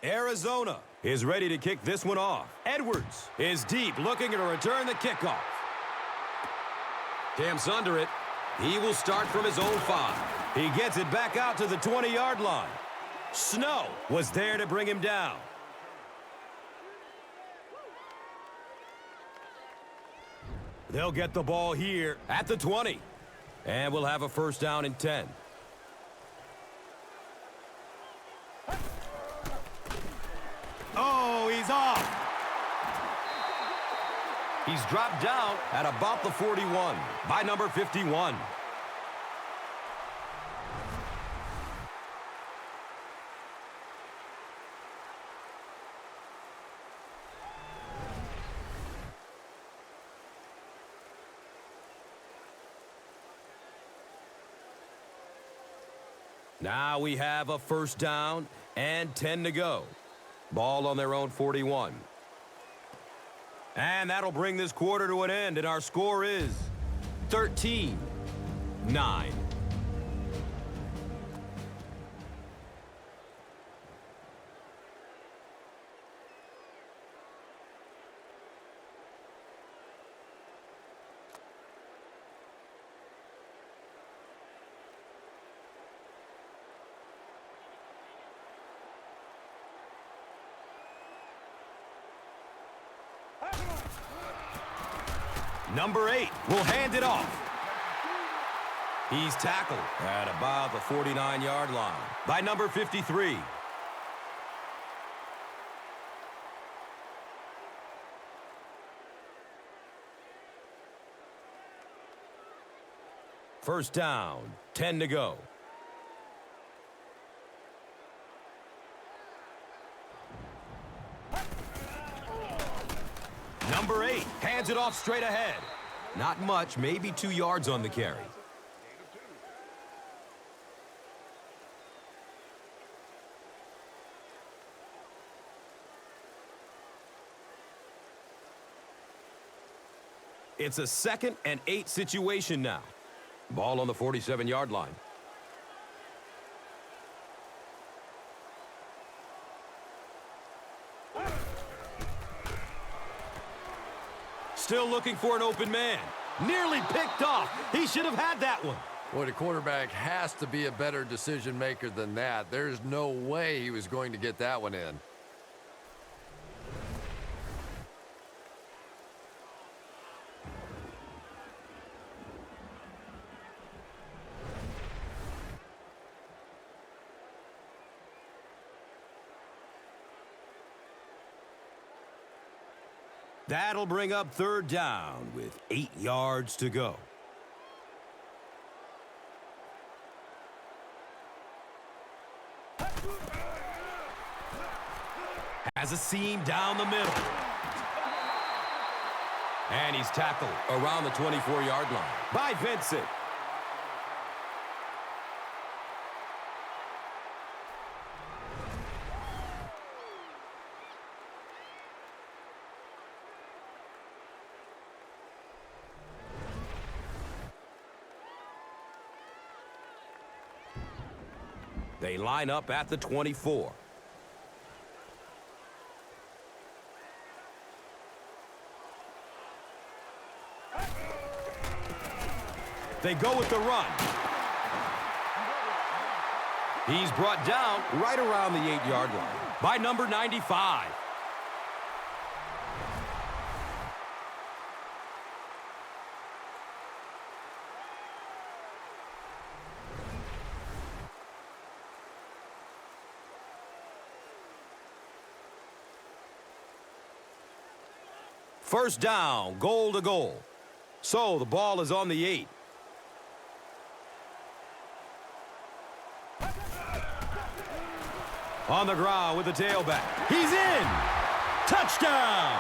Speaker 2: Arizona is ready to kick this one off. Edwards is deep, looking to return the kickoff. Camps under it. He will start from his own 5. He gets it back out to the 20-yard line. Snow was there to bring him down. They'll get the ball here at the 20. And we'll have a first down and 10. Oh, he's off. He's dropped down at about the 41 by number 51. Now we have a first down and 10 to go. Ball on their own 41. And that'll bring this quarter to an end, and our score is 13-9. Number 8 will hand it off. He's tackled at about the 49-yard line by number 53. First down, 10 to go. Number 8 hands it off straight ahead. Not much, maybe 2 yards on the carry. It's a 2nd and 8 situation now. Ball on the 47-yard line. Still looking for an open man. Nearly picked off. He should have had that one.
Speaker 6: Boy, the quarterback has to be a better decision maker than that. There's no way he was going to get that one in.
Speaker 2: That'll bring up third down with 8 yards to go. Has a seam down the middle. And he's tackled around the 24-yard line by Vincent. They line up at the 24. They go with the run. He's brought down right around the 8-yard line by number 95. First down, goal to goal. So the ball is on the 8. On the ground with the tailback. He's in! Touchdown!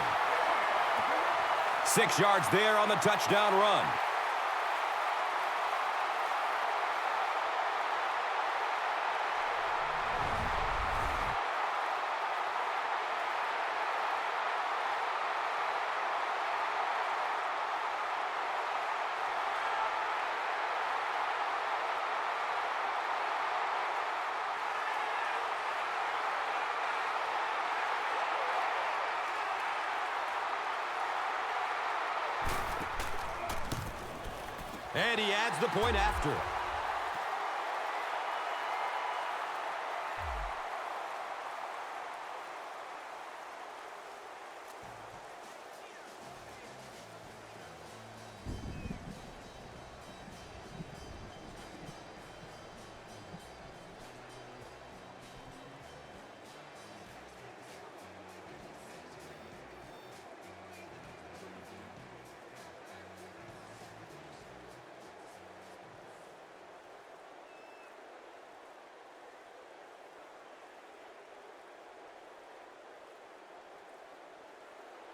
Speaker 2: 6 yards there on the touchdown run. And he adds the point after.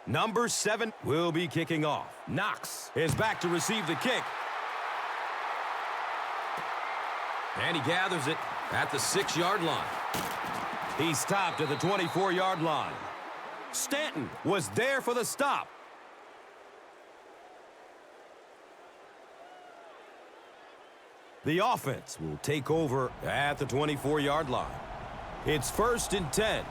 Speaker 2: Number 7 will be kicking off. Knox is back to receive the kick. And he gathers it at the 6-yard line. He's stopped at the 24-yard line. Stanton was there for the stop. The offense will take over at the 24-yard line. It's 1st and 10.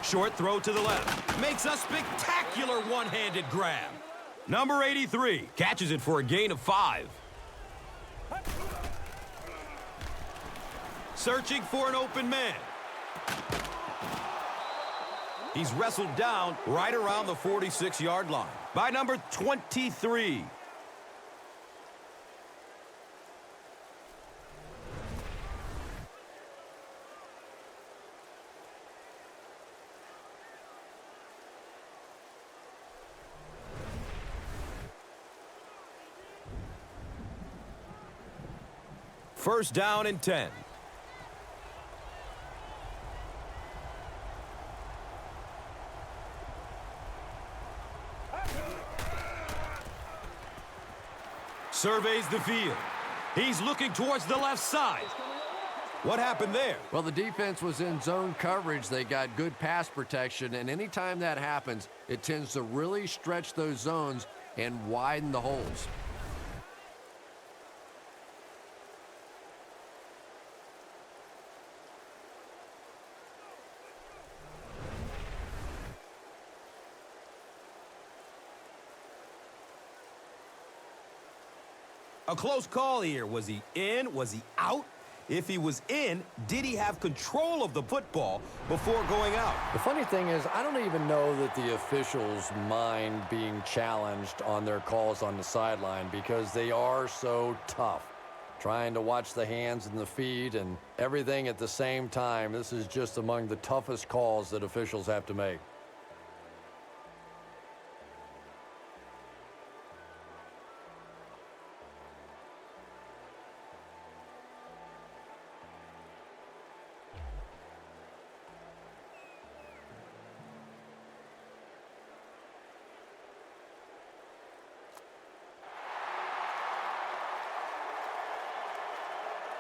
Speaker 2: Short throw to the left. Makes a spectacular one-handed grab. Number 83 catches it for a gain of 5. Searching for an open man. He's wrestled down right around the 46-yard line by number 23. First down and 10. Surveys the field. He's looking towards the left side. What happened there?
Speaker 6: Well, the defense was in zone coverage. They got good pass protection, and anytime that happens, it tends to really stretch those zones and widen the holes.
Speaker 2: A close call here. Was he in? Was he out? If he was in, did he have control of the football before going out?
Speaker 6: The funny thing is, I don't even know that the officials mind being challenged on their calls on the sideline because they are so tough. Trying to watch the hands and the feet and everything at the same time. This is just among the toughest calls that officials have to make.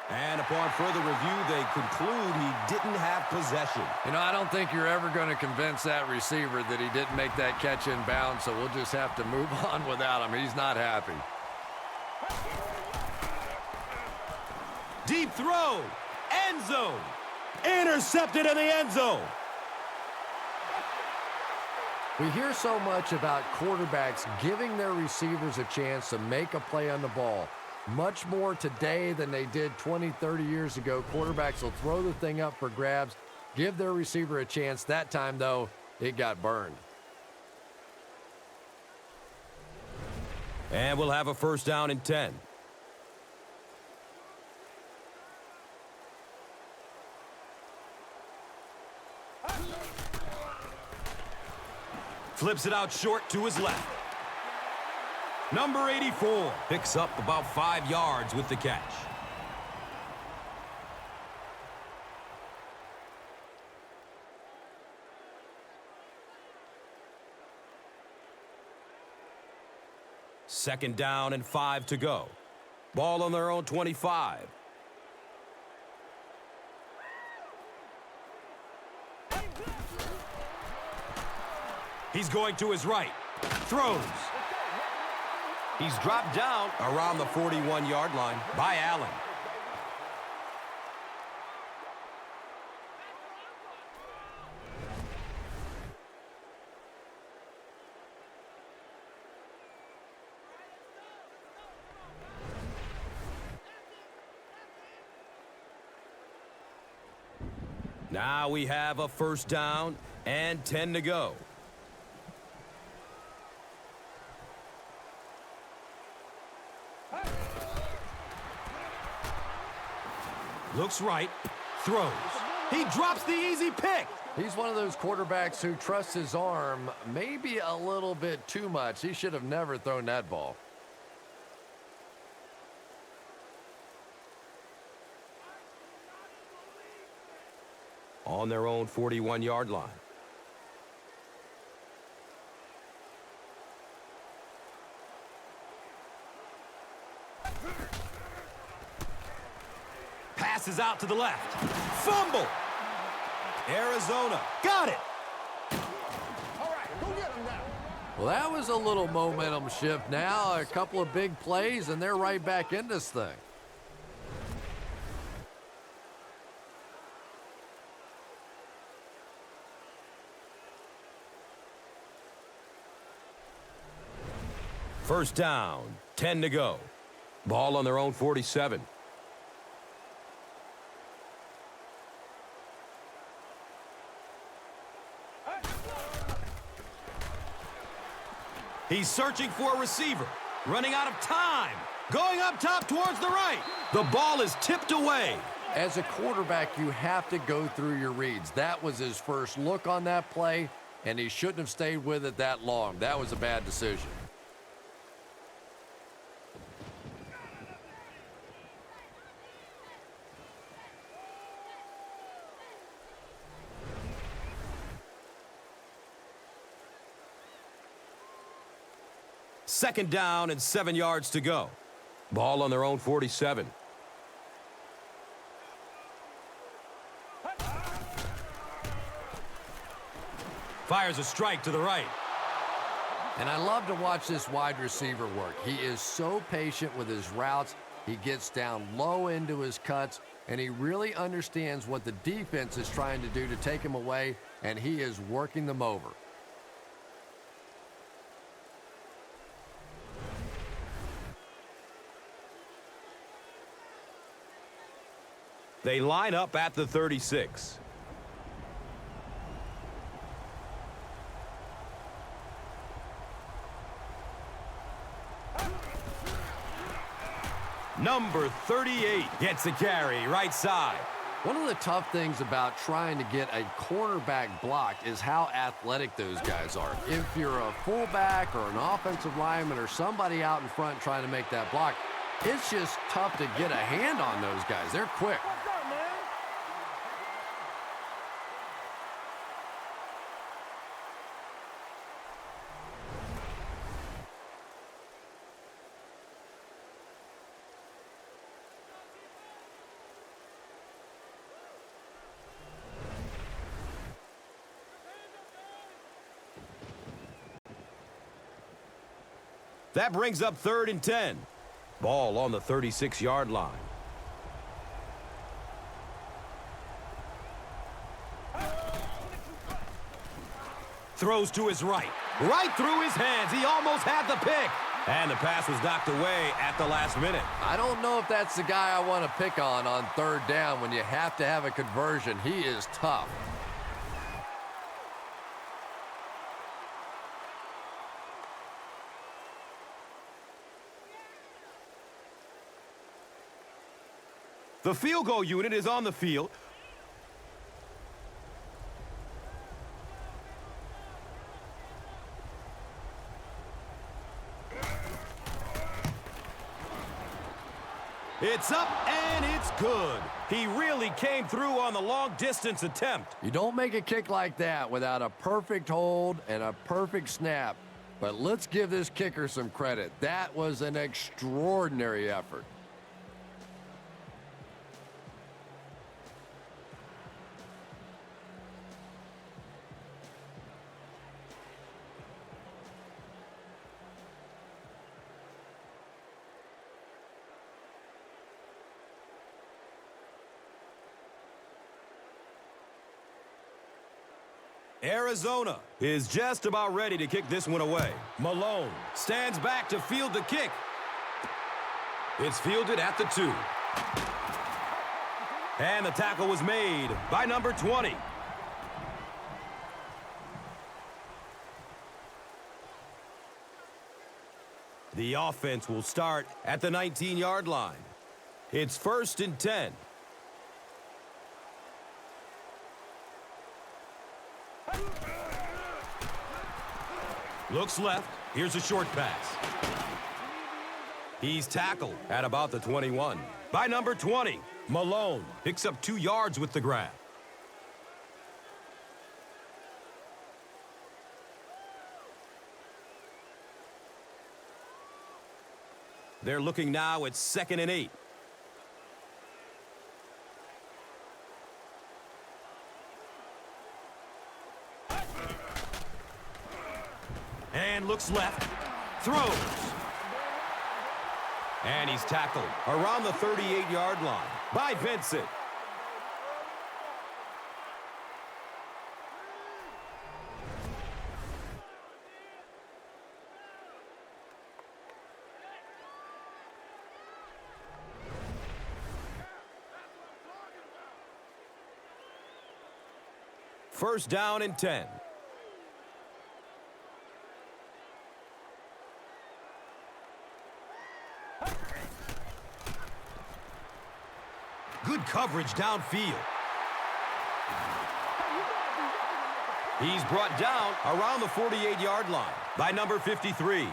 Speaker 2: And upon further review, they conclude he didn't have possession.
Speaker 6: You know, I don't think you're ever going to convince that receiver that he didn't make that catch in bounds, so we'll just have to move on without him. He's not happy.
Speaker 2: Deep throw. End zone. Intercepted in the end zone.
Speaker 6: We hear so much about quarterbacks giving their receivers a chance to make a play on the ball. Much more today than they did 20, 30 years ago. Quarterbacks will throw the thing up for grabs, give their receiver a chance. That time, though, it got burned.
Speaker 2: And we'll have a first down and 10. Flips it out short to his left. Number 84 picks up about 5 yards with the catch. Second down and 5 to go. Ball on their own 25. He's going to his right. Throws. He's dropped down around the 41-yard line by Allen. Now we have a first down and 10 to go. Looks right, throws. He drops the easy pick.
Speaker 6: He's one of those quarterbacks who trusts his arm maybe a little bit too much. He should have never thrown that ball.
Speaker 2: On their own 41-yard line. Passes out to the left. Fumble. Arizona got it.
Speaker 6: Well, that was a little momentum shift now. A couple of big plays, and they're right back in this thing.
Speaker 2: First down, 10 to go. Ball on their own 47. He's searching for a receiver. Running out of time. Going up top towards the right. The ball is tipped away.
Speaker 6: As a quarterback, you have to go through your reads. That was his first look on that play, and he shouldn't have stayed with it that long. That was a bad decision.
Speaker 2: Second down and 7 yards to go. Ball on their own 47. Fires a strike to the right.
Speaker 6: And I love to watch this wide receiver work. He is so patient with his routes. He gets down low into his cuts, and he really understands what the defense is trying to do to take him away, and he is working them over.
Speaker 2: They line up at the 36. Number 38 gets a carry right side.
Speaker 6: One of the tough things about trying to get a cornerback blocked is how athletic those guys are. If you're a fullback or an offensive lineman or somebody out in front trying to make that block, it's just tough to get a hand on those guys. They're quick.
Speaker 2: That brings up 3rd and 10. Ball on the 36-yard line. Throws to his right. Right through his hands. He almost had the pick. And the pass was knocked away at the last minute.
Speaker 6: I don't know if that's the guy I want to pick on 3rd down when you have to have a conversion. He is tough.
Speaker 2: The field goal unit is on the field. It's up and it's good. He really came through on the long distance attempt.
Speaker 6: You don't make a kick like that without a perfect hold and a perfect snap. But let's give this kicker some credit. That was an extraordinary effort.
Speaker 2: Arizona is just about ready to kick this one away. Malone stands back to field the kick. It's fielded at the 2. And the tackle was made by number 20. The offense will start at the 19-yard line. It's 1st and 10. Looks left. Here's a short pass. He's tackled at about the 21 by number 20. Malone picks up 2 yards with the grab. They're looking now at 2nd and 8. And looks left. Throws. And he's tackled around the 38-yard line by Vincent. First down and 10. Good coverage downfield. He's brought down around the 48-yard line by number 53.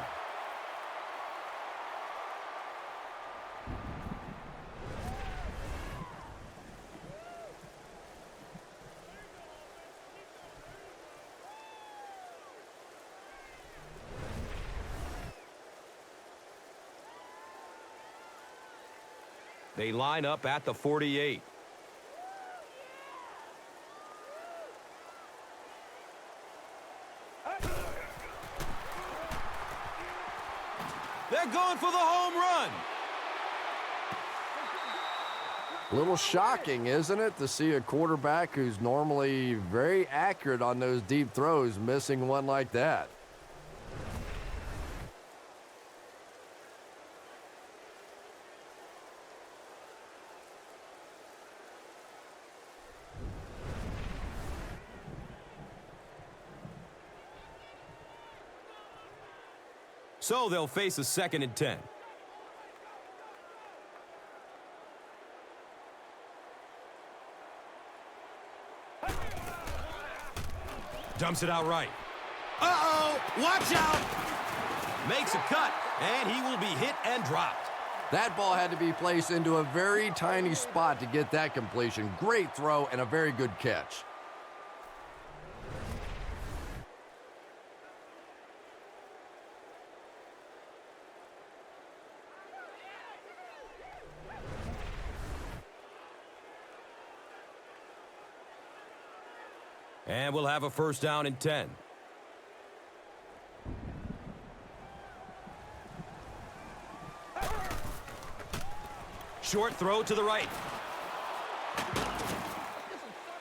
Speaker 2: They line up at the 48. They're going for the home run.
Speaker 6: A little shocking, isn't it, to see a quarterback who's normally very accurate on those deep throws missing one like that.
Speaker 2: So they'll face a 2nd and 10. Dumps it out right. Uh-oh! Watch out! Makes a cut, and he will be hit and dropped.
Speaker 6: That ball had to be placed into a very tiny spot to get that completion. Great throw and a very good catch.
Speaker 2: And we'll have a first down and 10. Short throw to the right.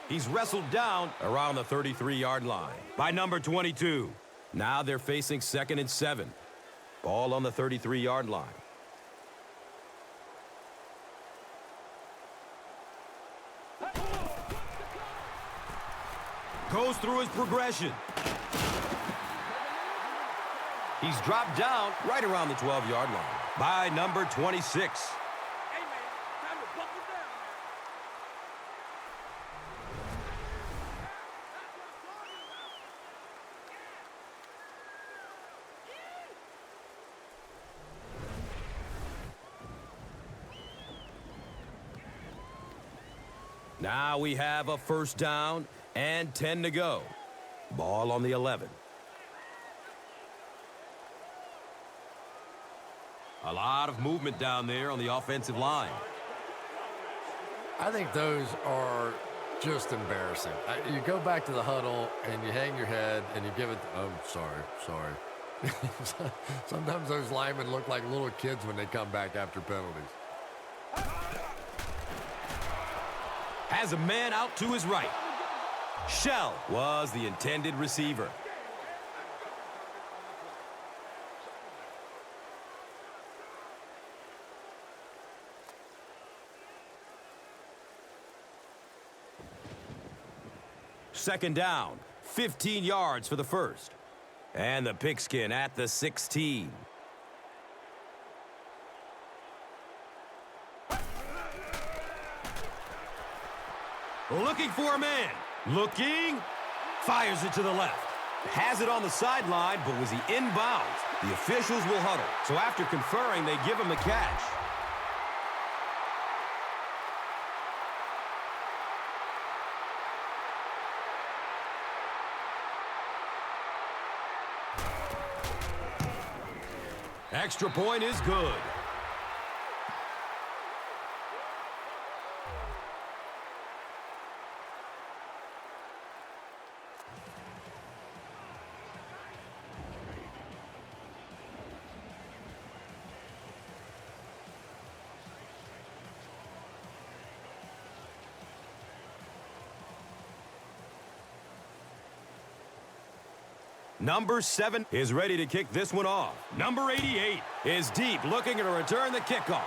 Speaker 2: He's wrestled down around the 33-yard line by number 22. Now they're facing 2nd and 7. Ball on the 33-yard line. Goes through his progression. He's dropped down right around the 12-yard line by number 26.
Speaker 3: Hey, man, time to buckle down
Speaker 2: now. Now we have a first down and 10 to go. Ball on the 11. A lot of movement down there on the offensive line.
Speaker 6: I think those are just embarrassing. You go back to the huddle and you hang your head and you give it, oh, sorry. Sometimes those linemen look like little kids when they come back after penalties.
Speaker 2: Has a man out to his right. Shell was the intended receiver. Second down, 15 yards for the first. And the pigskin at the 16. Looking for a man. Looking. Fires it to the left. Has it on the sideline, but was he inbounds? The officials will huddle. So after conferring, they give him the catch. Extra point is good. Number 7 is ready to kick this one off. Number 88 is deep, looking to return the kickoff.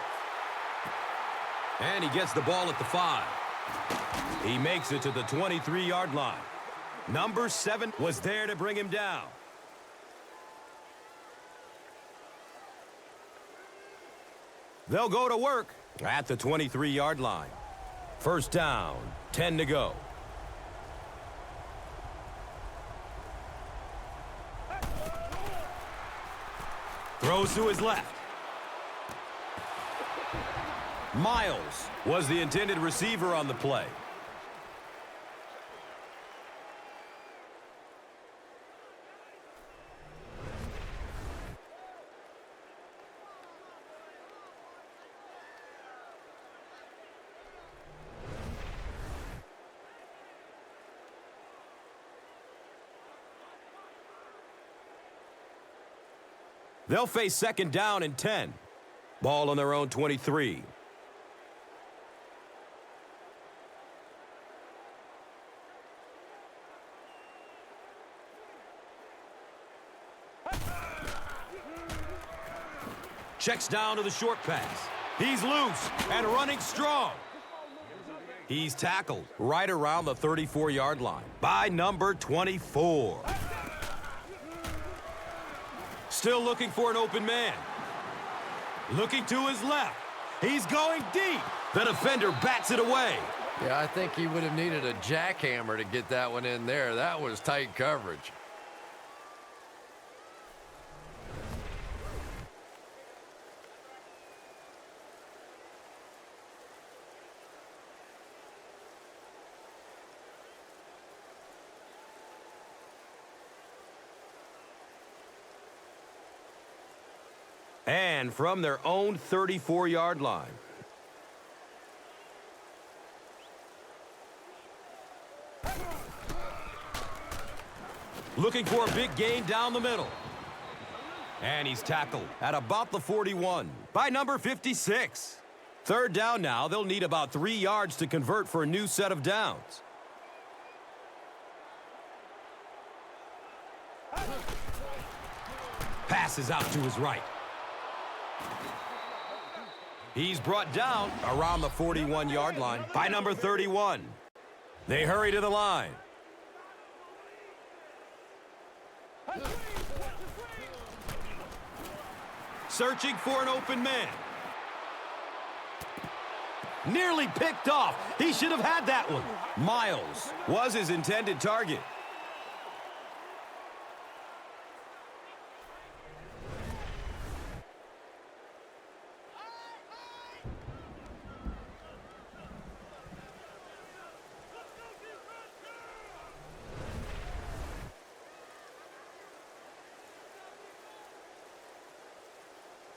Speaker 2: And he gets the ball at the 5. He makes it to the 23-yard line. Number 7 was there to bring him down. They'll go to work at the 23-yard line. First down, 10 to go. Throws to his left. Miles was the intended receiver on the play. They'll face second down and 10. Ball on their own 23. Checks down to the short pass. He's loose and running strong. He's tackled right around the 34-yard line by number 24. Still looking for an open man. Looking to his left. He's going deep. The defender bats it away.
Speaker 6: Yeah, I think he would have needed a jackhammer to get that one in there. That was tight coverage.
Speaker 2: And from their own 34-yard line. Looking for a big gain down the middle. And he's tackled at about the 41 by number 56. Third down now. They'll need about 3 yards to convert for a new set of downs. Passes out to his right. He's brought down around the 41-yard line by number 31. They hurry to the line. Searching for an open man. Nearly picked off. He should have had that one. Miles was his intended target.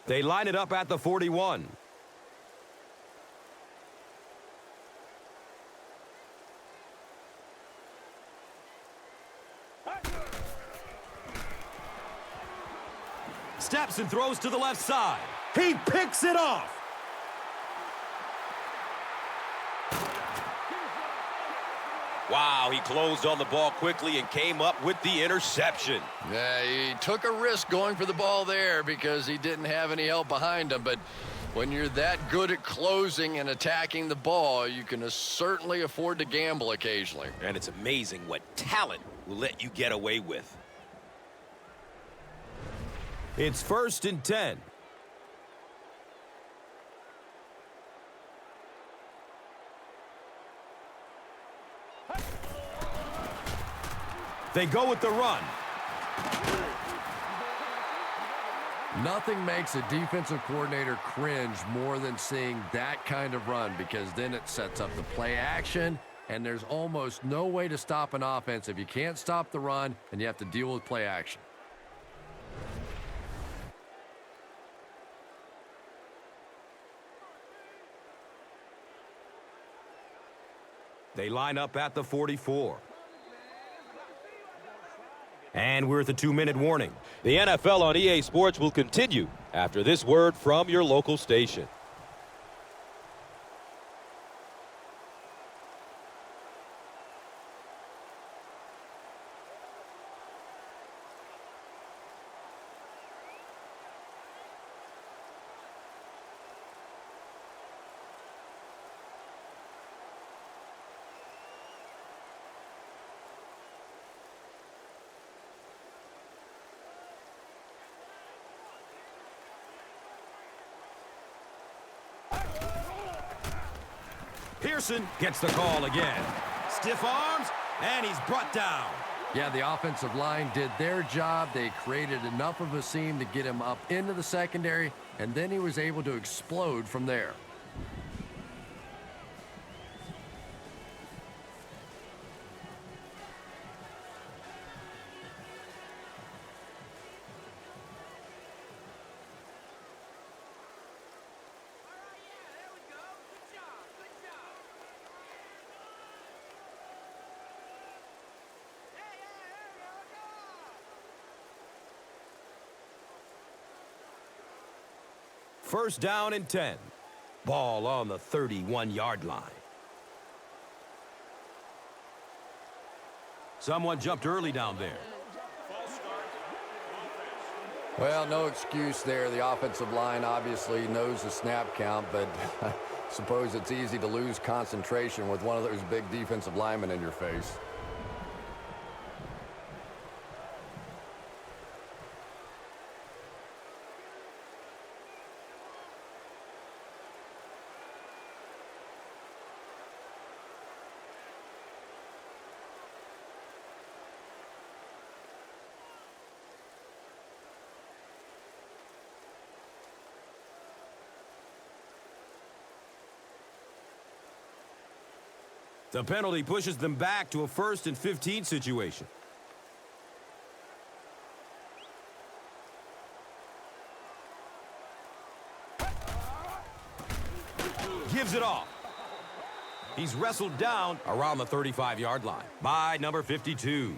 Speaker 2: They line it up at the 41. Steps and throws to the left side. He picks it off.
Speaker 5: Wow, he closed on the ball quickly and came up with the interception.
Speaker 4: Yeah, he took a risk going for the ball there because he didn't have any help behind him, but When you're that good at closing and attacking the ball, you can certainly afford to gamble occasionally.
Speaker 5: And it's amazing what talent will let you get away with.
Speaker 2: It's 1st and 10. They go with the run.
Speaker 6: Nothing makes a defensive coordinator cringe more than seeing that kind of run, because then it sets up the play action, and there's almost no way to stop an offense if you can't stop the run and you have to deal with play action.
Speaker 2: They line up at the 44. And we're at the 2-minute warning.
Speaker 5: The NFL on EA Sports will continue after this word from your local station.
Speaker 2: Pearson gets the call again. Stiff arms, and he's brought down.
Speaker 6: Yeah, the offensive line did their job. They created enough of a seam to get him up into the secondary, and then he was able to explode from there.
Speaker 2: First down and 10. Ball on the 31-yard line. Someone jumped early down there.
Speaker 6: Well, no excuse there. The offensive line obviously knows the snap count, but I suppose it's easy to lose concentration with one of those big defensive linemen in your face.
Speaker 2: The penalty pushes them back to a 1st and 15 situation. Gives it off. He's wrestled down around the 35-yard line by number 52.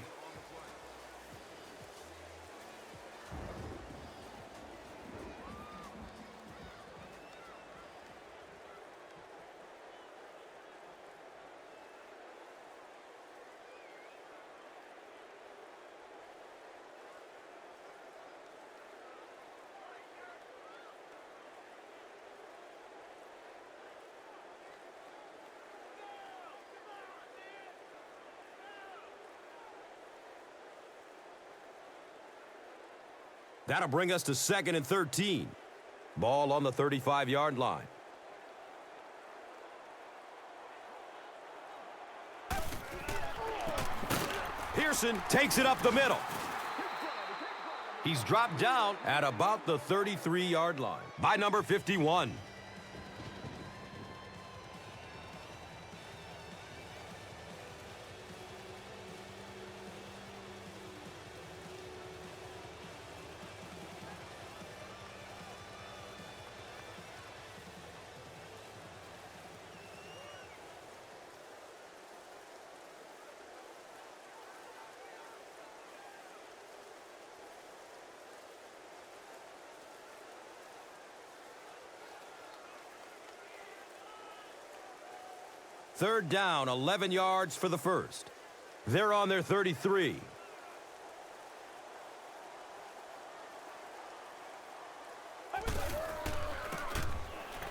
Speaker 2: That'll bring us to 2nd and 13. Ball on the 35-yard line. Pearson takes it up the middle. He's dropped down at about the 33-yard line by number 51. Third down, 11 yards for the first. They're on their 33.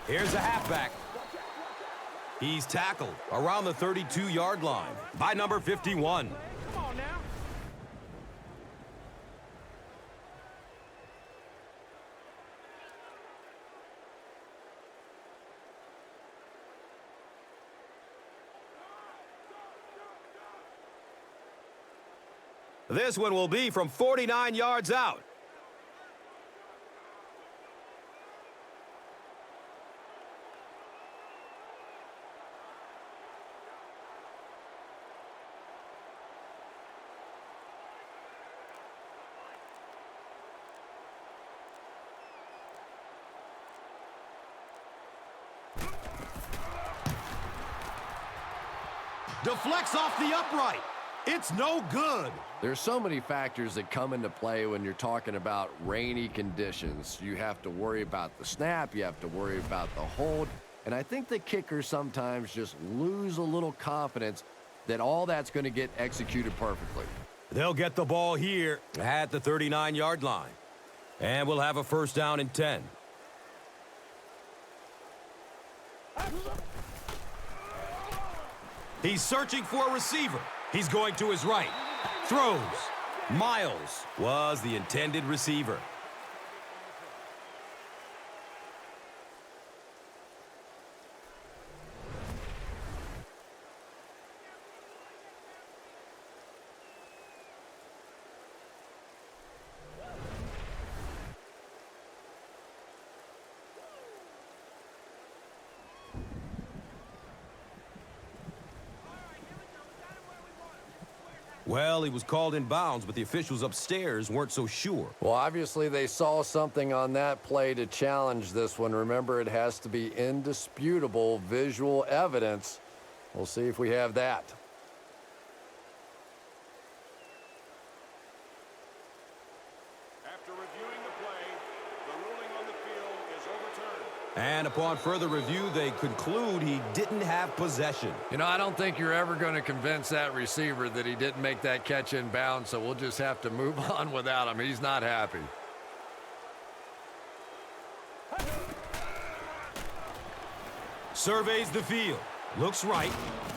Speaker 2: Here's a halfback. He's tackled around the 32-yard line by number 51.
Speaker 3: Come on now.
Speaker 2: This one will be from 49 yards out. Deflects off the upright. It's no good.
Speaker 6: There's so many factors that come into play when you're talking about rainy conditions. You have to worry about the snap. You have to worry about the hold. And I think the kickers sometimes just lose a little confidence that all that's going to get executed perfectly.
Speaker 2: They'll get the ball here at the 39-yard line. And we'll have a first down and 10. He's searching for a receiver. He's going to his right. Throws. Miles was the intended receiver. Well, he was called in bounds, but the officials upstairs weren't so sure.
Speaker 6: Well, obviously they saw something on that play to challenge this one. Remember, it has to be indisputable visual evidence. We'll see if we have that.
Speaker 7: After reviewing the play, the ruling on the field is overturned.
Speaker 2: And upon further review, they conclude he didn't have possession.
Speaker 6: You know, I don't think you're ever going to convince that receiver that he didn't make that catch in bounds, so we'll just have to move on without him. He's not happy.
Speaker 2: Surveys the field. Looks right.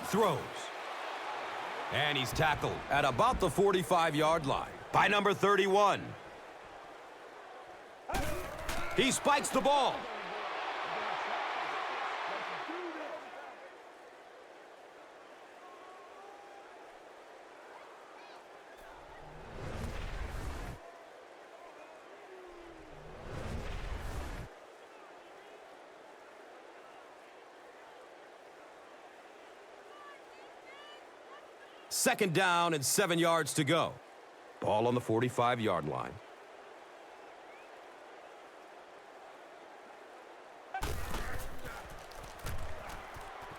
Speaker 2: Throws. And he's tackled at about the 45-yard line by number 31. He spikes the ball. Second down and 7 yards to go. Ball on the 45-yard line.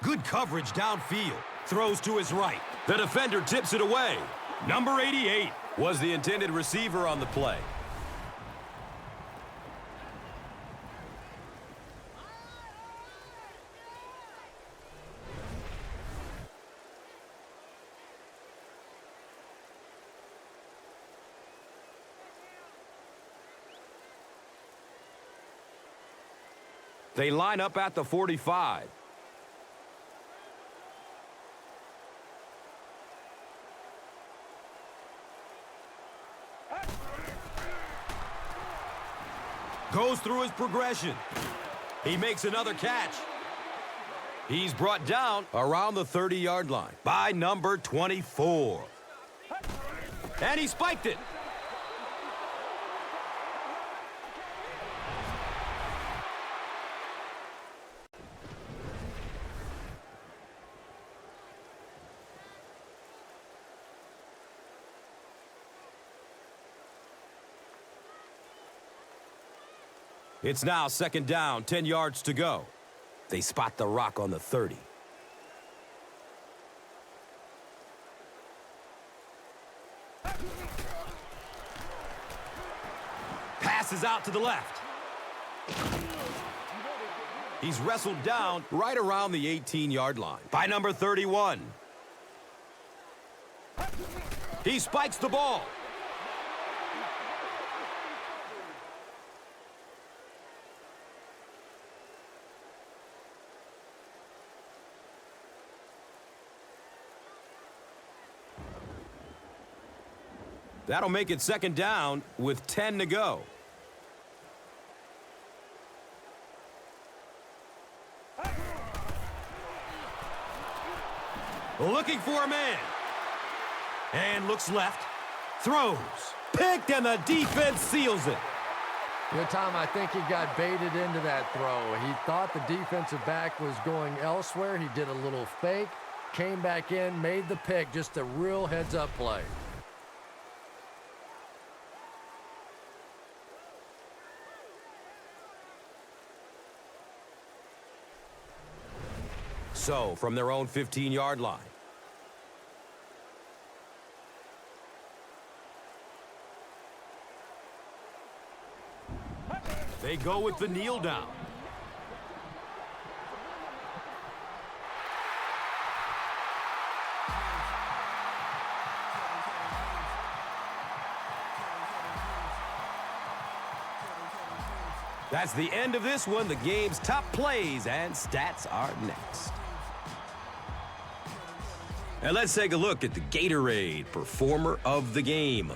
Speaker 2: Good coverage downfield. Throws to his right. The defender tips it away. Number 88 was the intended receiver on the play. They line up at the 45. Goes through his progression. He makes another catch. He's brought down around the 30-yard line by number 24. And he spiked it. It's now second down, 10 yards to go. They spot the rock on the 30. Passes out to the left. He's wrestled down right around the 18-yard line by number 31. He spikes the ball. That'll make it second down with 10 to go. Looking for a man. And looks left. Throws. Picked, and the defense seals it.
Speaker 6: Yeah, Tom, I think he got baited into that throw. He thought the defensive back was going elsewhere. He did a little fake, came back in, made the pick. Just a real heads-up play.
Speaker 2: So, from their own 15-yard line. They go with the kneel down. That's the end of this one. The game's top plays and stats are next. And let's take a look at the Gatorade Performer of the Game.